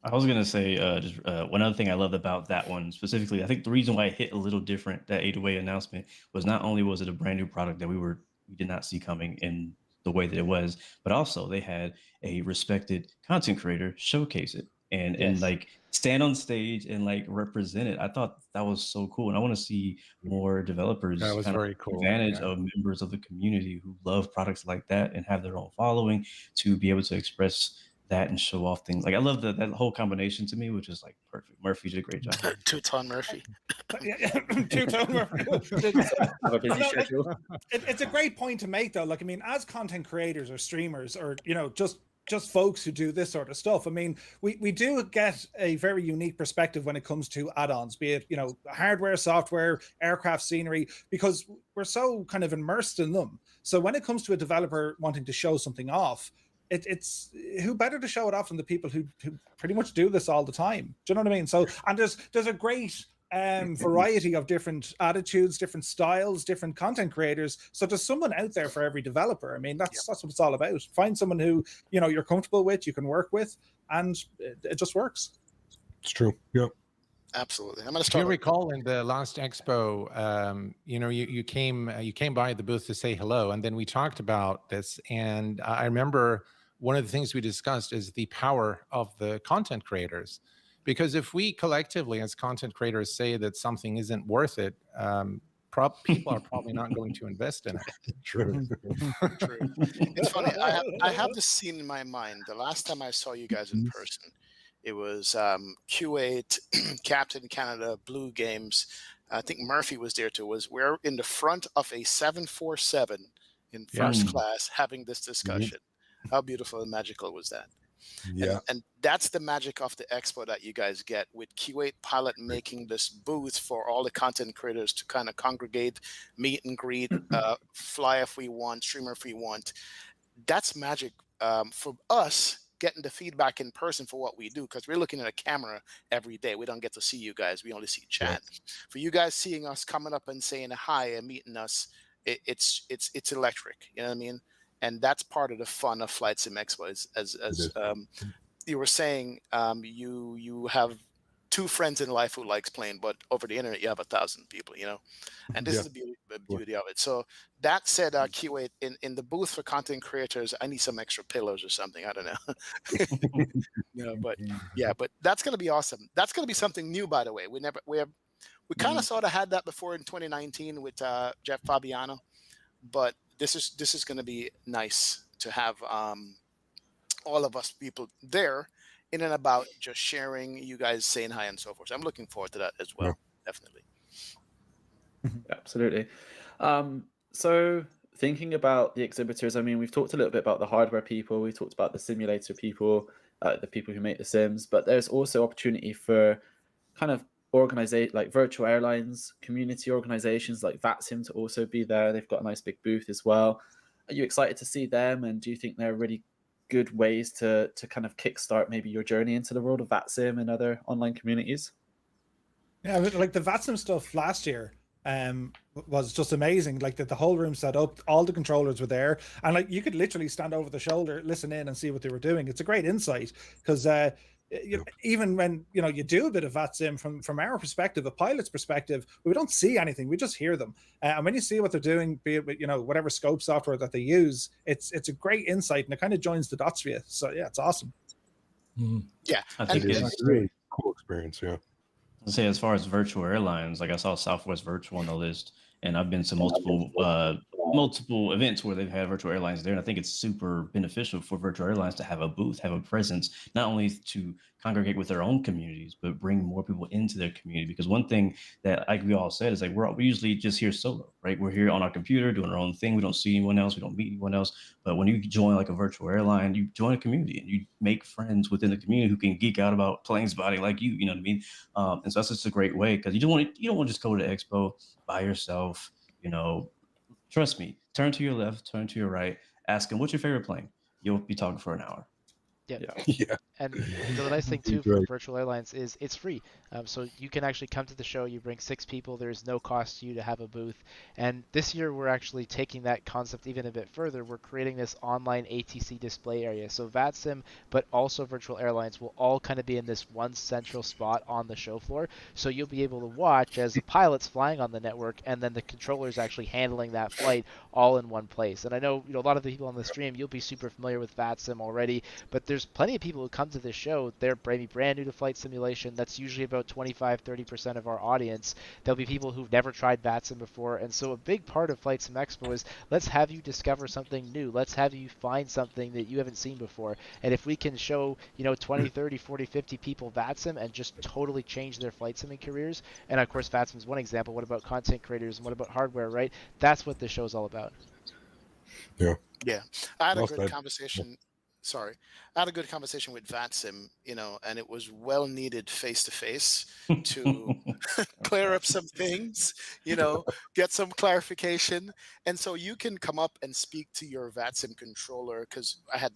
I was gonna say just one other thing I loved about that one specifically. I think the reason why it hit a little different, that 808 announcement, was not only was it a brand new product that we did not see coming in the way that it was, but also they had a respected content creator showcase it and like stand on stage and like represent it. I thought that was so cool, and I want to see more developers That was kind of very take cool. advantage of members of the community who love products like that and have their own following to be able to express that and show off things. Like I love that whole combination to me, which is like perfect. Murphy did a great job. Two-Tone Murphy. Two-Tone Murphy. It's a great point to make, though. Like, I mean, as content creators or streamers, or, you know, just folks who do this sort of stuff, I mean, we do get a very unique perspective when it comes to add-ons, be it, you know, hardware, software, aircraft scenery, because we're so kind of immersed in them. So when it comes to a developer wanting to show something off, it's who better to show it off than the people who pretty much do this all the time. Do you know what I mean? So, and there's a great variety of different attitudes, different styles, different content creators. So there's someone out there for every developer. I mean, that's what it's all about. Find someone who, you know, you're comfortable with, you can work with, and it just works. It's true. Yep. Absolutely. I'm going to If start. you recall, in the last Expo, you know, you came by the booth to say hello, and then we talked about this. And I remember one of the things we discussed is the power of the content creators, because if we collectively as content creators say that something isn't worth it, people are probably not going to invest in it. True. True. It's funny. I have this scene in my mind. The last time I saw you guys in person, it was Q8, Captain Canada, Blue Games. I think Murphy was there too. We're in the front of a 747 in first class having this discussion. How beautiful and magical was that? Yeah. And that's the magic of the Expo that you guys get, with Q8 Pilot making this booth for all the content creators to kind of congregate, meet and greet, fly if we want, streamer if we want. That's magic for us, getting the feedback in person for what we do, because we're looking at a camera every day. We don't get to see you guys. We only see chat. For you guys seeing us coming up and saying hi and meeting us, it's electric. You know what I mean? And that's part of the fun of Flightsim Expo. As you were saying, you have 2 friends in life who likes playing, but over the internet you have 1,000 people, you know, and this is the beauty of it. So that said, Q8, in the booth for content creators, I need some extra pillows or something. I don't know. But that's going to be awesome. That's going to be something new, by the way. We kind of sort of had that before in 2019 with Jeff Fabiano, but this is going to be nice to have all of us people there in and about, just sharing, you guys saying hi and so forth. So I'm looking forward to that as well. Definitely. Absolutely. So thinking about the exhibitors, I mean, we've talked a little bit about the hardware people, we talked about the simulator people, the people who make the sims, but there's also opportunity for kind of like virtual airlines, community organizations like VATSIM to also be there. They've got a nice big booth as well. Are you excited to see them, and do you think they're really good ways to kind of kickstart maybe your journey into the world of VATSIM and other online communities? Yeah, like the VATSIM stuff last year was just amazing. Like the whole room set up, all the controllers were there, and like you could literally stand over the shoulder, listen in, and see what they were doing. It's a great insight, because even when you do a bit of VATSIM from our perspective, a pilot's perspective, we don't see anything, we just hear them. And when you see what they're doing, be it with whatever scope software that they use, it's a great insight, and it kind of joins the dots for you. So yeah, it's awesome. Yeah, I think it's a really cool experience. Yeah. I'll say, as far as virtual airlines, like I saw Southwest Virtual on the list, and I've been to multiple multiple events where they've had virtual airlines there, and I think it's super beneficial for virtual airlines to have a booth, have a presence, not only to congregate with their own communities, but bring more people into their community. Because one thing that, like we all said, is like we usually just here solo, right? We're here on our computer doing our own thing. We don't see anyone else. We don't meet anyone else. But when you join like a virtual airline, you join a community and you make friends within the community who can geek out about plane spotting like you know what I mean? And so that's just a great way, because you don't want to just go to the expo by yourself. Trust me, turn to your left, turn to your right, ask them, what's your favorite plane? You'll be talking for an hour. Yeah. And the nice thing too for virtual airlines is it's free. So you can actually come to the show. You bring 6 people. There's no cost to you to have a booth. And this year we're actually taking that concept even a bit further. We're creating this online ATC display area. So VATSIM, but also virtual airlines will all kind of be in this one central spot on the show floor. So you'll be able to watch as the pilot's flying on the network, and then the controllers actually handling that flight all in one place. And I know a lot of the people on the stream, you'll be super familiar with VATSIM already, but there's plenty of people who come to this show. They're maybe brand new to flight simulation. That's usually about 25-30% of our audience. There'll be people who've never tried VATSIM before, and so a big part of Flightsim Expo is let's have you discover something new. Let's have you find something that you haven't seen before. And if we can show 20, 30, 40, 50 people VATSIM and just totally change their flight simming careers, and of course VATSIM is one example. What about content creators and what about hardware, right? That's what this show is all about. Yeah. I had a good conversation. Sorry, I had a good conversation with VATSIM, and it was well needed face-to-face to clear up some things, get some clarification. And so you can come up and speak to your VATSIM controller, because I had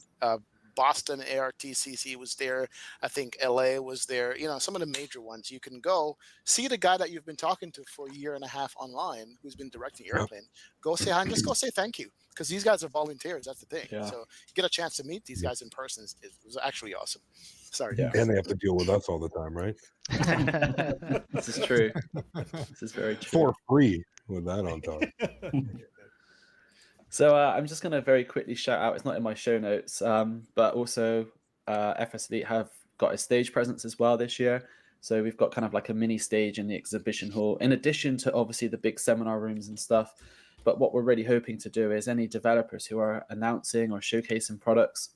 Boston ARTCC was there. I think LA was there. Some of the major ones. You can go see the guy that you've been talking to for a year and a half online, who's been directing your airplane. Go say hi and just go say thank you, because these guys are volunteers. That's the thing. Yeah. So you get a chance to meet these guys in person. It was actually awesome. Sorry. Yeah. And they have to deal with us all the time, right? This is true. This is very true. For free with that on top. So I'm just going to very quickly shout out, it's not in my show notes, but also FS Elite have got a stage presence as well this year. So we've got kind of like a mini stage in the exhibition hall, in addition to obviously the big seminar rooms and stuff. But what we're really hoping to do is any developers who are announcing or showcasing products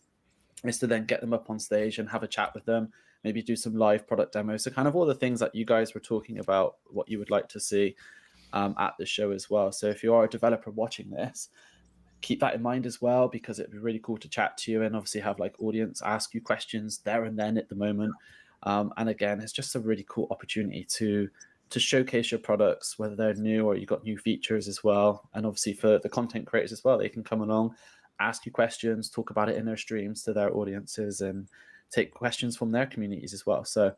is to then get them up on stage and have a chat with them, maybe do some live product demos. So kind of all the things that you guys were talking about, what you would like to see at the show as well. So if you are a developer watching this, keep that in mind as well, because it'd be really cool to chat to you and obviously have like audience ask you questions there and then at the moment. And again, it's just a really cool opportunity to showcase your products, whether they're new or you've got new features as well. And obviously for the content creators as well, they can come along, ask you questions, talk about it in their streams to their audiences, and take questions from their communities as well. So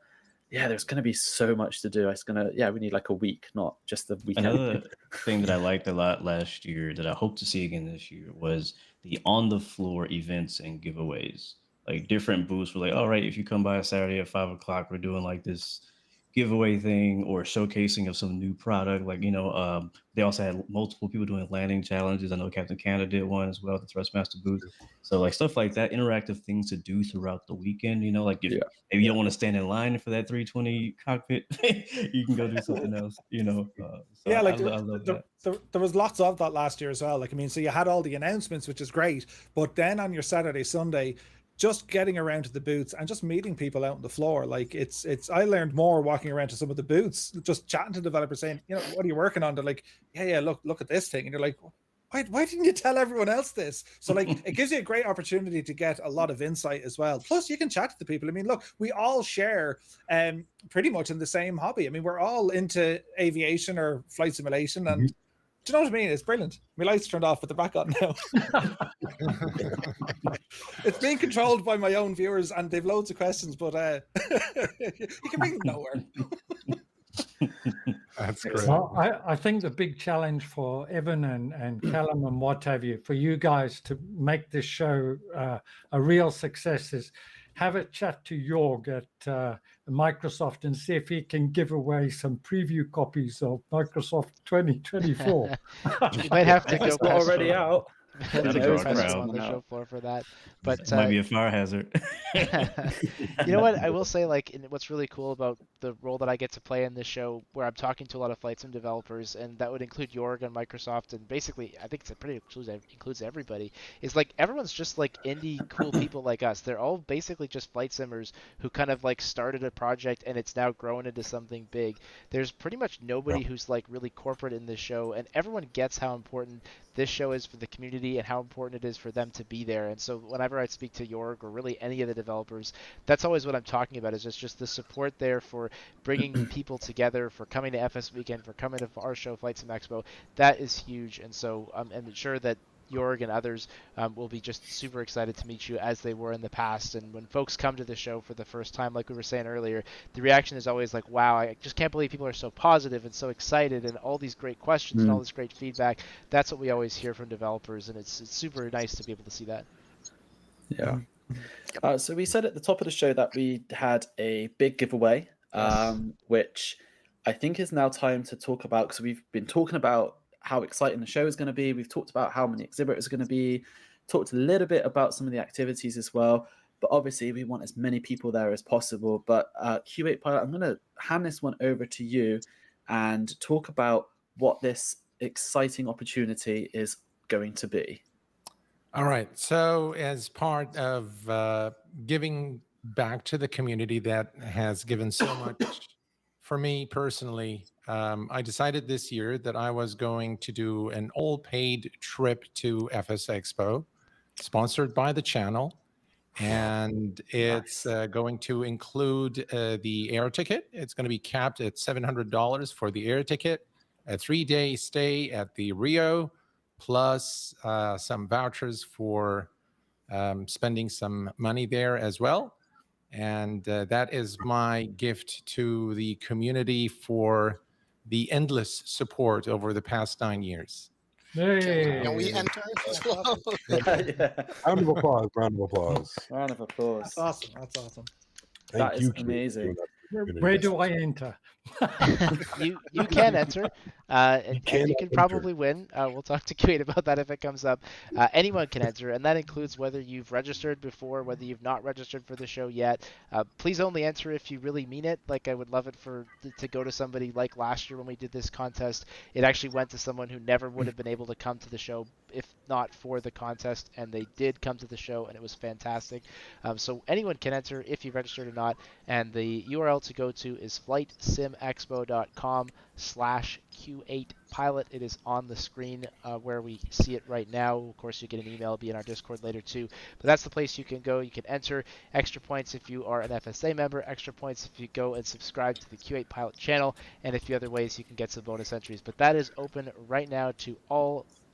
yeah, there's going to be so much to do. We need like a week, not just the weekend. Another thing that I liked a lot last year that I hope to see again this year was the on-the-floor events and giveaways. Like different booths were like, all right, if you come by a Saturday at 5 o'clock, we're doing like this giveaway thing or showcasing of some new product. Like, they also had multiple people doing landing challenges. I know Captain Canada did one as well at the Thrustmaster booth. So like stuff like that, interactive things to do throughout the weekend, like if maybe you don't want to stand in line for that 320 cockpit, you can go do something else, So I love that. There was lots of that last year as well. So you had all the announcements, which is great, but then on your Saturday, Sunday, just getting around to the booths and just meeting people out on the floor. Like it's I learned more walking around to some of the booths, just chatting to developers saying, what are you working on? They're like, yeah, look at this thing. And you're like, why didn't you tell everyone else this? So like, it gives you a great opportunity to get a lot of insight as well. Plus you can chat to the people. Look, we all share pretty much in the same hobby. We're all into aviation or flight simulation, and do you know what I mean? It's brilliant. My lights turned off, but they're back on now. It's being controlled by my own viewers, and they've loads of questions, but you can bring them nowhere. That's great. Well, I think the big challenge for Evan and Callum and what have you, for you guys to make this show a real success is have a chat to Yoke at Microsoft and see if he can give away some preview copies of Microsoft 2024. You might have to go already out. That's a knows good what's question on coming the out. show floor for that. But It might be a fire hazard. you know what? I will say, like, what's really cool about the role that I get to play in this show, where I'm talking to a lot of Flightsim developers, and that would include York and Microsoft, and basically, I think it's pretty includes everybody. Is like everyone's just like indie cool people like us. They're all basically just flight simmers who kind of like started a project and it's now grown into something big. There's pretty much nobody who's like really corporate in this show, and everyone gets how important this show is for the community and how important it is for them to be there. And so whenever I speak to York or really any of the developers, that's always what I'm talking about, is just the support there for bringing people together, for coming to FS Weekend, for coming to our show, Flightsim Expo. That is huge. And so I'm sure that Jorg and others will be just super excited to meet you as they were in the past. And when folks come to the show for the first time, like we were saying earlier, the reaction is always like, wow, I just can't believe people are so positive and so excited and all these great questions and all this great feedback. That's what we always hear from developers, and it's super nice to be able to see that. Yeah. So we said at the top of the show that we had a big giveaway, which I think is now time to talk about, because we've been talking about how exciting the show is going to be. We've talked about how many exhibitors are going to be, talked a little bit about some of the activities as well. But obviously, we want as many people there as possible. But Q8 Pilot, I'm going to hand this one over to you and talk about what this exciting opportunity is going to be. All right. So as part of giving back to the community that has given so much for me personally, I decided this year that I was going to do an all-paid trip to FS Expo, sponsored by the channel. And it's going to include the air ticket. It's going to be capped at $700 for the air ticket, a 3-day stay at the Rio, plus some vouchers for spending some money there as well. And that is my gift to the community for the endless support over the past 9 years. Hey. Can we enter as well? Round of applause. Round of applause. Round of applause. That's awesome. That's awesome. That is amazing. Where do I enter? you can enter, and you can probably win. We'll talk to Kate about that if it comes up. Anyone can enter, and that includes whether you've registered before, whether you've not registered for the show yet. Please only enter if you really mean it. Like, I would love it to go to somebody like last year when we did this contest. It actually went to someone who never would have been able to come to the show if not for the contest, and they did come to the show, and it was fantastic. So anyone can enter if you've registered or not, and the URL to go to is flightsimexpo.com/Q8pilot. It is on the screen where we see it right now. Of course, you get an email. It'll be in our Discord later too. But that's the place you can go. You can enter extra points if you are an FSA member, extra points if you go and subscribe to the Q8 Pilot channel, and a few other ways you can get some bonus entries. But that is open right now to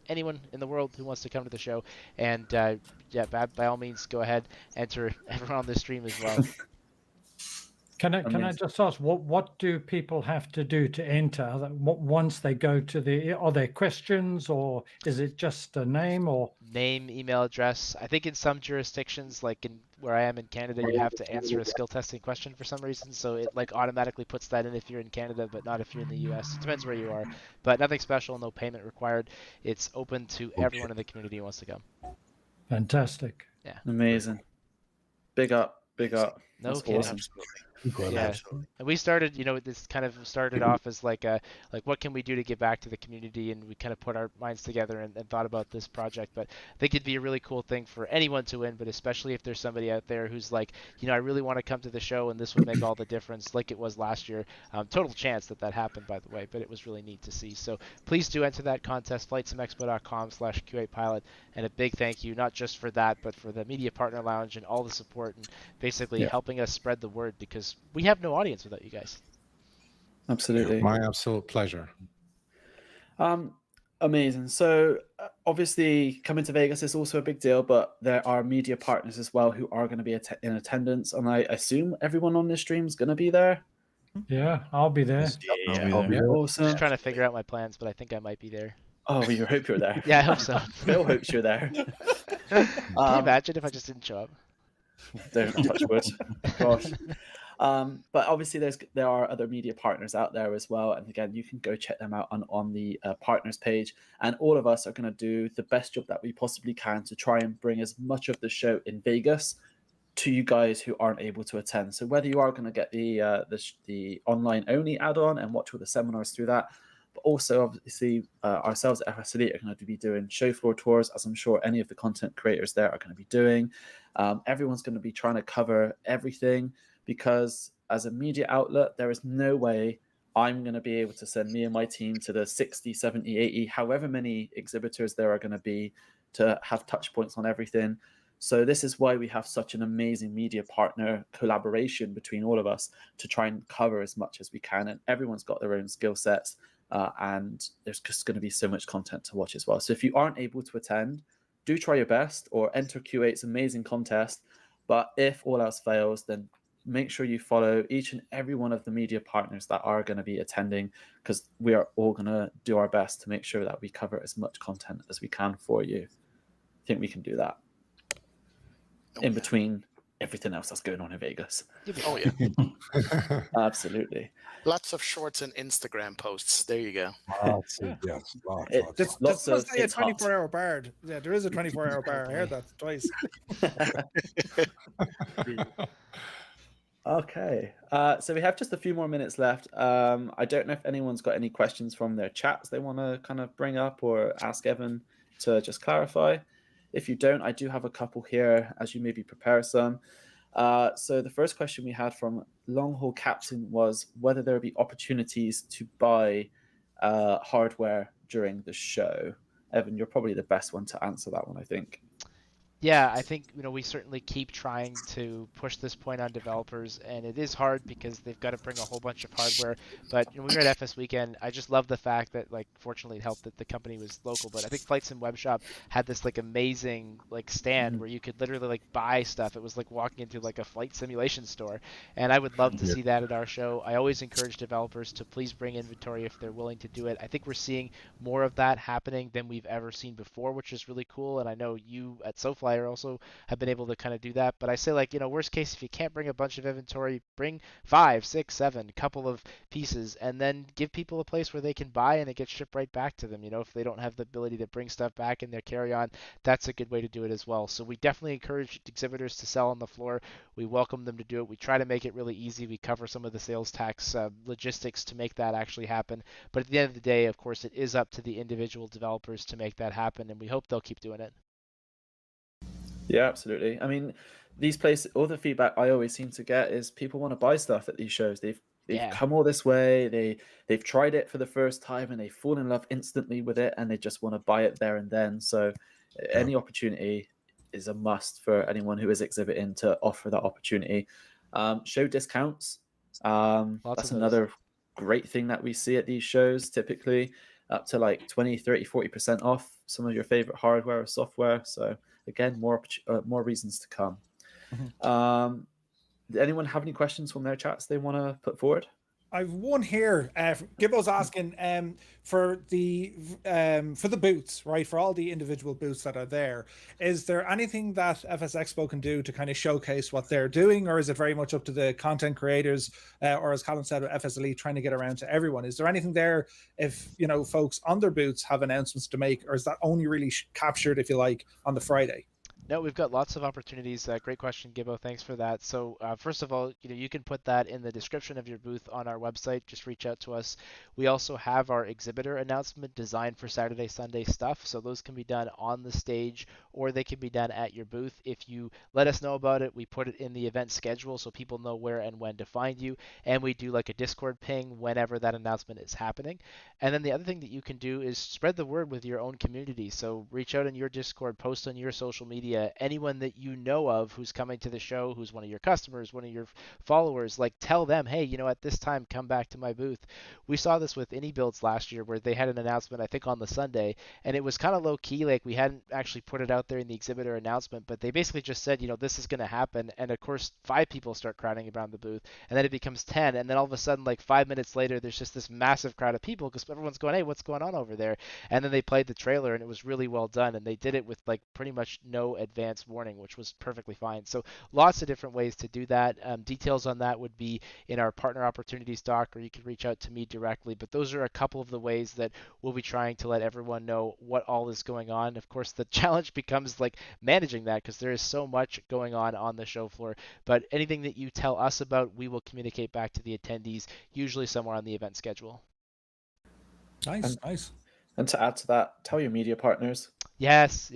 anyone in the world who wants to come to the show. And yeah, by all means, go ahead, enter everyone on the stream as well. Can I just ask, what do people have to do to enter? Once they go to are there questions, or is it just a name or name, email address? I think in some jurisdictions, like where I am in Canada, you have to answer a skill testing question for some reason. So it like automatically puts that in if you're in Canada, but not if you're in the US. It depends where you are, but nothing special, no payment required. It's open to everyone in the community who wants to come. Fantastic. Yeah. Amazing. Big up. Big up. No That's kidding. awesome. Yeah, and we started, this kind of started off as like what can we do to give back to the community, and we kind of put our minds together and thought about this project. But I think it'd be a really cool thing for anyone to win, but especially if there's somebody out there who's like, I really want to come to the show, and this would make all the difference, like it was last year. Total chance that happened, by the way, but it was really neat to see. So please do enter that contest, flightsimexpo.com/Q8pilot, and a big thank you, not just for that, but for the Media Partner Lounge and all the support and basically helping us spread the word, because we have no audience without you guys. Absolutely. My absolute pleasure. Amazing. So obviously coming to Vegas is also a big deal, but there are media partners as well who are going to be in attendance, and I assume everyone on this stream is going to be there. Yeah, I'll be there. I'll be there. Awesome. Just trying to figure out my plans, but I think I might be there. Oh, we hope you're there. Yeah, I hope so. Phil hopes you're there. Can you imagine if I just didn't show up? Don't touch wood. Gosh. But obviously, there are other media partners out there as well, and again, you can go check them out on the partners page. And all of us are going to do the best job that we possibly can to try and bring as much of the show in Vegas to you guys who aren't able to attend. So whether you are going to get the online only add-on and watch all the seminars through that, but also obviously ourselves at FS Elite are going to be doing show floor tours, as I'm sure any of the content creators there are going to be doing. Everyone's going to be trying to cover everything, because as a media outlet, there is no way I'm going to be able to send me and my team to the 60, 70, 80, however many exhibitors there are going to be to have touch points on everything. So this is why we have such an amazing media partner collaboration between all of us to try and cover as much as we can. And everyone's got their own skill sets, and there's just going to be so much content to watch as well. So if you aren't able to attend, do try your best or enter Q8's amazing contest. But if all else fails, then make sure you follow each and every one of the media partners that are going to be attending, because we are all going to do our best to make sure that we cover as much content as we can for you. I think we can do that in between everything else that's going on in Vegas. Oh, yeah. Absolutely. Lots of shorts and Instagram posts. There you go. Yes, Just say a 24-hour bar. Yeah, there is a 24-hour bar. I heard that twice. Okay, so we have just a few more minutes left. I don't know if anyone's got any questions from their chats they want to kind of bring up or ask Evan to just clarify. If you don't, I do have a couple here, as you maybe prepare some. So the first question we had from Long Haul Captain was whether there would be opportunities to buy hardware during the show. Evan, you're probably the best one to answer that one, I think. Yeah, I think we certainly keep trying to push this point on developers, and it is hard because they've got to bring a whole bunch of hardware. But when we were at FS Weekend, I just love the fact that, like, fortunately it helped that the company was local. But I think Flightsim Webshop had this like amazing like stand where you could literally like buy stuff. It was like walking into like a flight simulation store, and I would love to see that at our show. I always encourage developers to please bring inventory if they're willing to do it. I think we're seeing more of that happening than we've ever seen before, which is really cool. And I know you at SoFly also have been able to kind of do that. But I say, like, worst case, if you can't bring a bunch of inventory, bring 5, 6, 7, couple of pieces, and then give people a place where they can buy and it gets shipped right back to them. If they don't have the ability to bring stuff back in their carry-on, that's a good way to do it as well. So we definitely encourage exhibitors to sell on the floor. We welcome them to do it. We try to make it really easy. We cover some of the sales tax logistics to make that actually happen. But at the end of the day, of course, it is up to the individual developers to make that happen, and we hope they'll keep doing it. Yeah, absolutely. I mean, these places, all the feedback I always seem to get is people want to buy stuff at these shows. They've come all this way, they've tried it for the first time and they fall in love instantly with it, and they just want to buy it there and then. So any opportunity is a must for anyone who is exhibiting to offer that opportunity. Show discounts. That's another great thing that we see at these shows, typically up to like 20, 30, 40% off some of your favorite hardware or software. So again, more reasons to come. Did anyone have any questions from their chats they want to put forward? I've one here. Gibbo's asking for the booths, right? For all the individual booths that are there, is there anything that FS Expo can do to kind of showcase what they're doing, or is it very much up to the content creators, or as Colin said, FS Elite trying to get around to everyone? Is there anything there if folks on their booths have announcements to make, or is that only really captured, if you like, on the Friday? No, we've got lots of opportunities. Great question, Gibbo. Thanks for that. So first of all, you can put that in the description of your booth on our website. Just reach out to us. We also have our exhibitor announcement designed for Saturday, Sunday stuff. So those can be done on the stage, or they can be done at your booth. If you let us know about it, we put it in the event schedule so people know where and when to find you. And we do like a Discord ping whenever that announcement is happening. And then the other thing that you can do is spread the word with your own community. So reach out in your Discord, post on your social media. Anyone that you know of who's coming to the show, who's one of your customers, one of your followers, like tell them, hey, at this time, come back to my booth. We saw this with AnyBuilds last year where they had an announcement, I think on the Sunday, and it was kind of low key. Like we hadn't actually put it out there in the exhibitor announcement, but they basically just said, this is going to happen. And of course, 5 people start crowding around the booth, and then it becomes 10. And then all of a sudden, like 5 minutes later, there's just this massive crowd of people because everyone's going, hey, what's going on over there? And then they played the trailer, and it was really well done. And they did it with like pretty much no advance warning, which was perfectly fine. So lots of different ways to do that. Details on that would be in our partner opportunities doc, or you can reach out to me directly. But those are a couple of the ways that we'll be trying to let everyone know what all is going on. Of course, the challenge becomes like managing that, because there is so much going on the show floor. But anything that you tell us about, we will communicate back to the attendees, usually somewhere on the event schedule. Nice, nice. And to add to that, tell your media partners. Yes.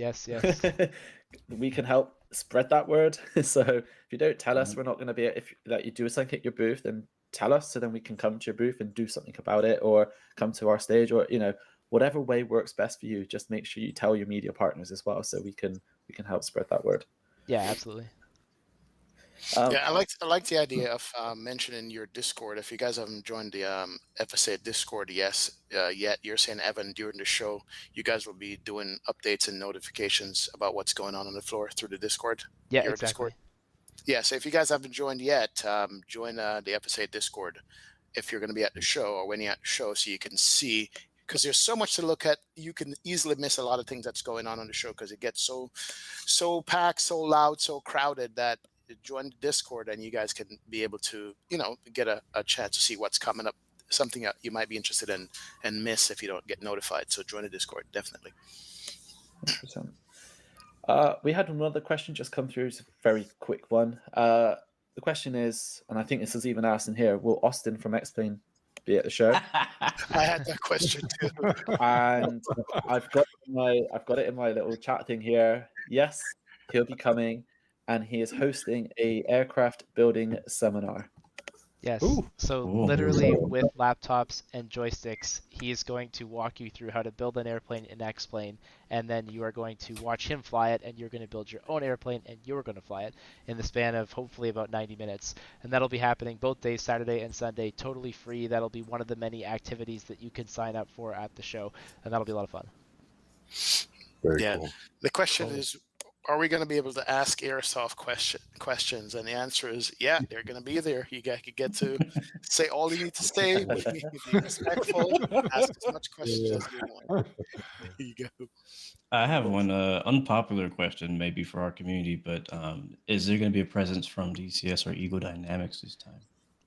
We can help spread that word. So if you don't tell us, we're not going to be, if that you do something at your booth, then tell us, so then we can come to your booth and do something about it, or come to our stage, or whatever way works best for you. Just make sure you tell your media partners as well, so we can help spread that word. Yeah, absolutely. I like the idea of mentioning your Discord. If you guys haven't joined the FSA Discord yet, you're saying, Evan, during the show, you guys will be doing updates and notifications about what's going on the floor through the Discord. Yeah, your exactly. Discord. Yeah, so if you guys haven't joined yet, join the FSA Discord if you're going to be at the show, or when you're at the show, so you can see, because there's so much to look at. You can easily miss a lot of things that's going on the show, because it gets so packed, so loud, so crowded, that join the Discord and you guys can be able to, get a chance to see what's coming up, something that you might be interested in and miss if you don't get notified. So join the Discord, definitely. 100%. We had another question just come through. It's a very quick one. The question is, and I think this is even asked in here, will Austin from Explain be at the show? I had that question too. And I've got it in my little chat thing here. Yes, he'll be coming, and he is hosting a aircraft building seminar. Yes. Ooh. So Ooh. literally with laptops and joysticks, he is going to walk you through how to build an airplane in X-Plane, and then you are going to watch him fly it, and you're going to build your own airplane, and you're going to fly it in the span of hopefully about 90 minutes. And that'll be happening both days, Saturday and Sunday, totally free. That'll be one of the many activities that you can sign up for at the show, and that'll be a lot of fun. Very cool. The question is, are we going to be able to ask Airsoft questions? And the answer is, yeah, they're going to be there. You get to say all you need to say, but be respectful, ask as much questions as you want. There you go. I have one unpopular question, maybe for our community, but is there going to be a presence from DCS or Eagle Dynamics this time?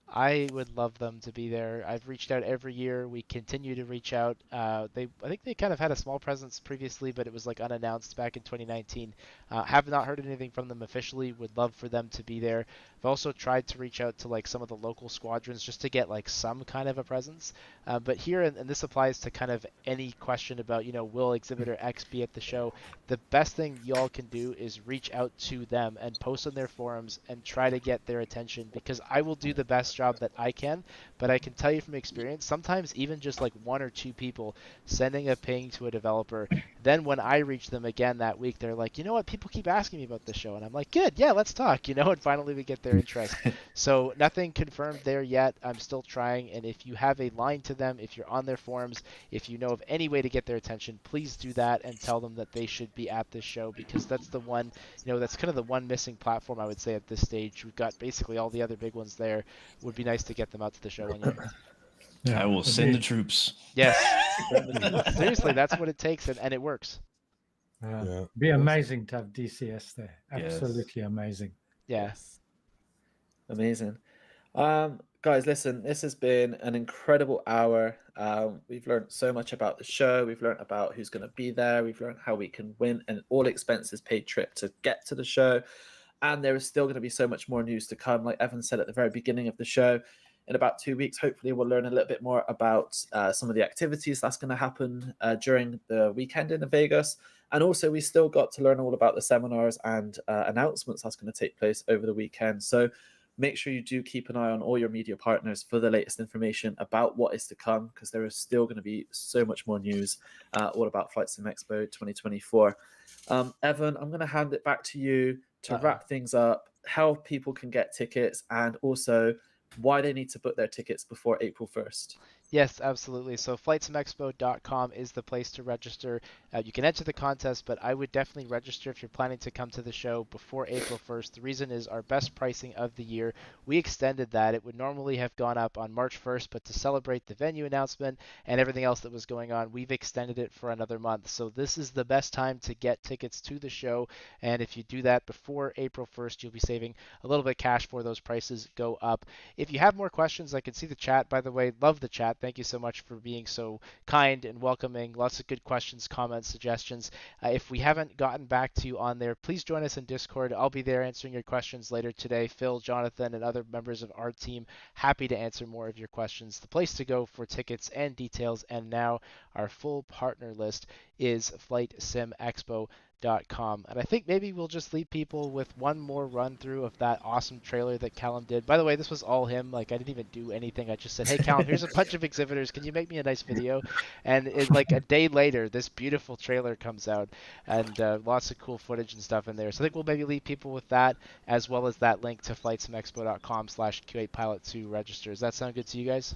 I would love them to be there. I've reached out every year. We continue to reach out. I think they kind of had a small presence previously, but it was like unannounced back in 2019. Have not heard anything from them officially. Would love for them to be there. I've also tried to reach out to like some of the local squadrons just to get like some kind of a presence. But here, and this applies to kind of any question about, will Exhibitor X be at the show? The best thing y'all can do is reach out to them and post on their forums and try to get their attention, because I will do the best job that I can, but I can tell you from experience, sometimes even just like one or two people sending a ping to a developer, then when I reach them again that week, they're like, you know what, people keep asking me about this show, and I'm like, good, yeah, let's talk, and finally we get their interest. So nothing confirmed there yet. I'm still trying, and if you have a line to them, if you're on their forums, if you know of any way to get their attention, please do that and tell them that they should be at this show, because that's the one, that's kind of the one missing platform I would say at this stage. We've got basically all the other big ones there. Would be nice to get them out to the show one year. I will send the troops. Yes. Seriously, that's what it takes, and it works. Be amazing to have DCS there. Absolutely amazing. Yes. Amazing. Guys, listen, this has been an incredible hour. We've learned so much about the show. We've learned about who's going to be there. We've learned how we can win an all expenses paid trip to get to the show. And there is still going to be so much more news to come. Like Evan said at the very beginning of the show, in about 2 weeks, hopefully we'll learn a little bit more about some of the activities that's going to happen during the weekend in Vegas. And also we still got to learn all about the seminars and announcements that's going to take place over the weekend. So make sure you do keep an eye on all your media partners for the latest information about what is to come, because there is still going to be so much more news all about Flightsim Expo 2024. Evan, I'm going to hand it back to you to wrap things up, how people can get tickets, and also why they need to book their tickets before April 1st. Yes, absolutely. So flightsimexpo.com is the place to register. You can enter the contest, but I would definitely register if you're planning to come to the show before April 1st. The reason is our best pricing of the year. We extended that. It would normally have gone up on March 1st, but to celebrate the venue announcement and everything else that was going on, we've extended it for another month. So this is the best time to get tickets to the show. And if you do that before April 1st, you'll be saving a little bit of cash for those prices go up. If you have more questions, I can see the chat, by the way. Love the chat. Thank you so much for being so kind and welcoming. Lots of good questions, comments, suggestions. If we haven't gotten back to you on there, please join us in Discord. I'll be there answering your questions later today. Phil, Jonathan, and other members of our team, happy to answer more of your questions. The place to go for tickets and details, and now our full partner list, is FlightSimExpo.com. And I think maybe we'll just leave people with one more run through of that awesome trailer that Callum did. By the way, this was all him. Like, I didn't even do anything. I just said, hey, Callum, here's a bunch of exhibitors. Can you make me a nice video? And like a day later, this beautiful trailer comes out, and lots of cool footage and stuff in there. So I think we'll maybe leave people with that, as well as that link to flightsimexpo.com/Q8Pilot to register. Does that sound good to you guys?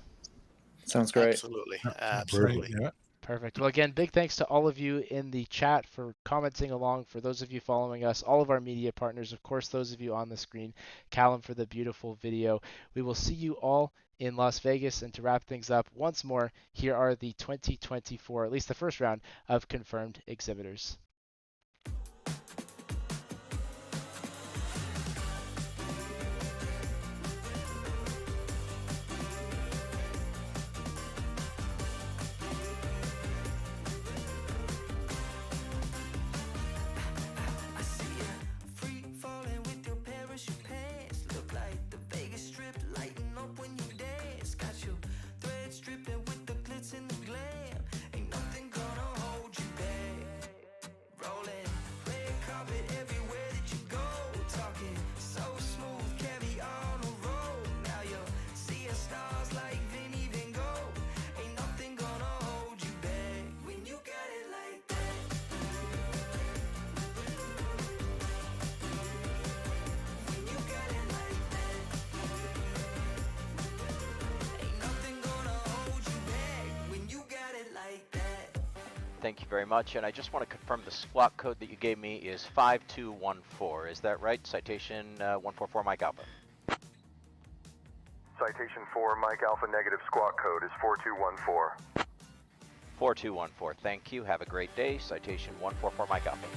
Sounds great. Absolutely. Absolutely. Yeah. Perfect. Well, again, big thanks to all of you in the chat for commenting along, for those of you following us, all of our media partners, of course, those of you on the screen, Callum for the beautiful video. We will see you all in Las Vegas. And to wrap things up, once more, here are the 2024, at least the first round, of confirmed exhibitors. Thank you very much, and I just want to confirm the squawk code that you gave me is 5214. Is that right? Citation 144 Mike Alpha. Citation 4 Mike Alpha negative squawk code is 4214. 4214. Thank you. Have a great day. Citation 144 Mike Alpha.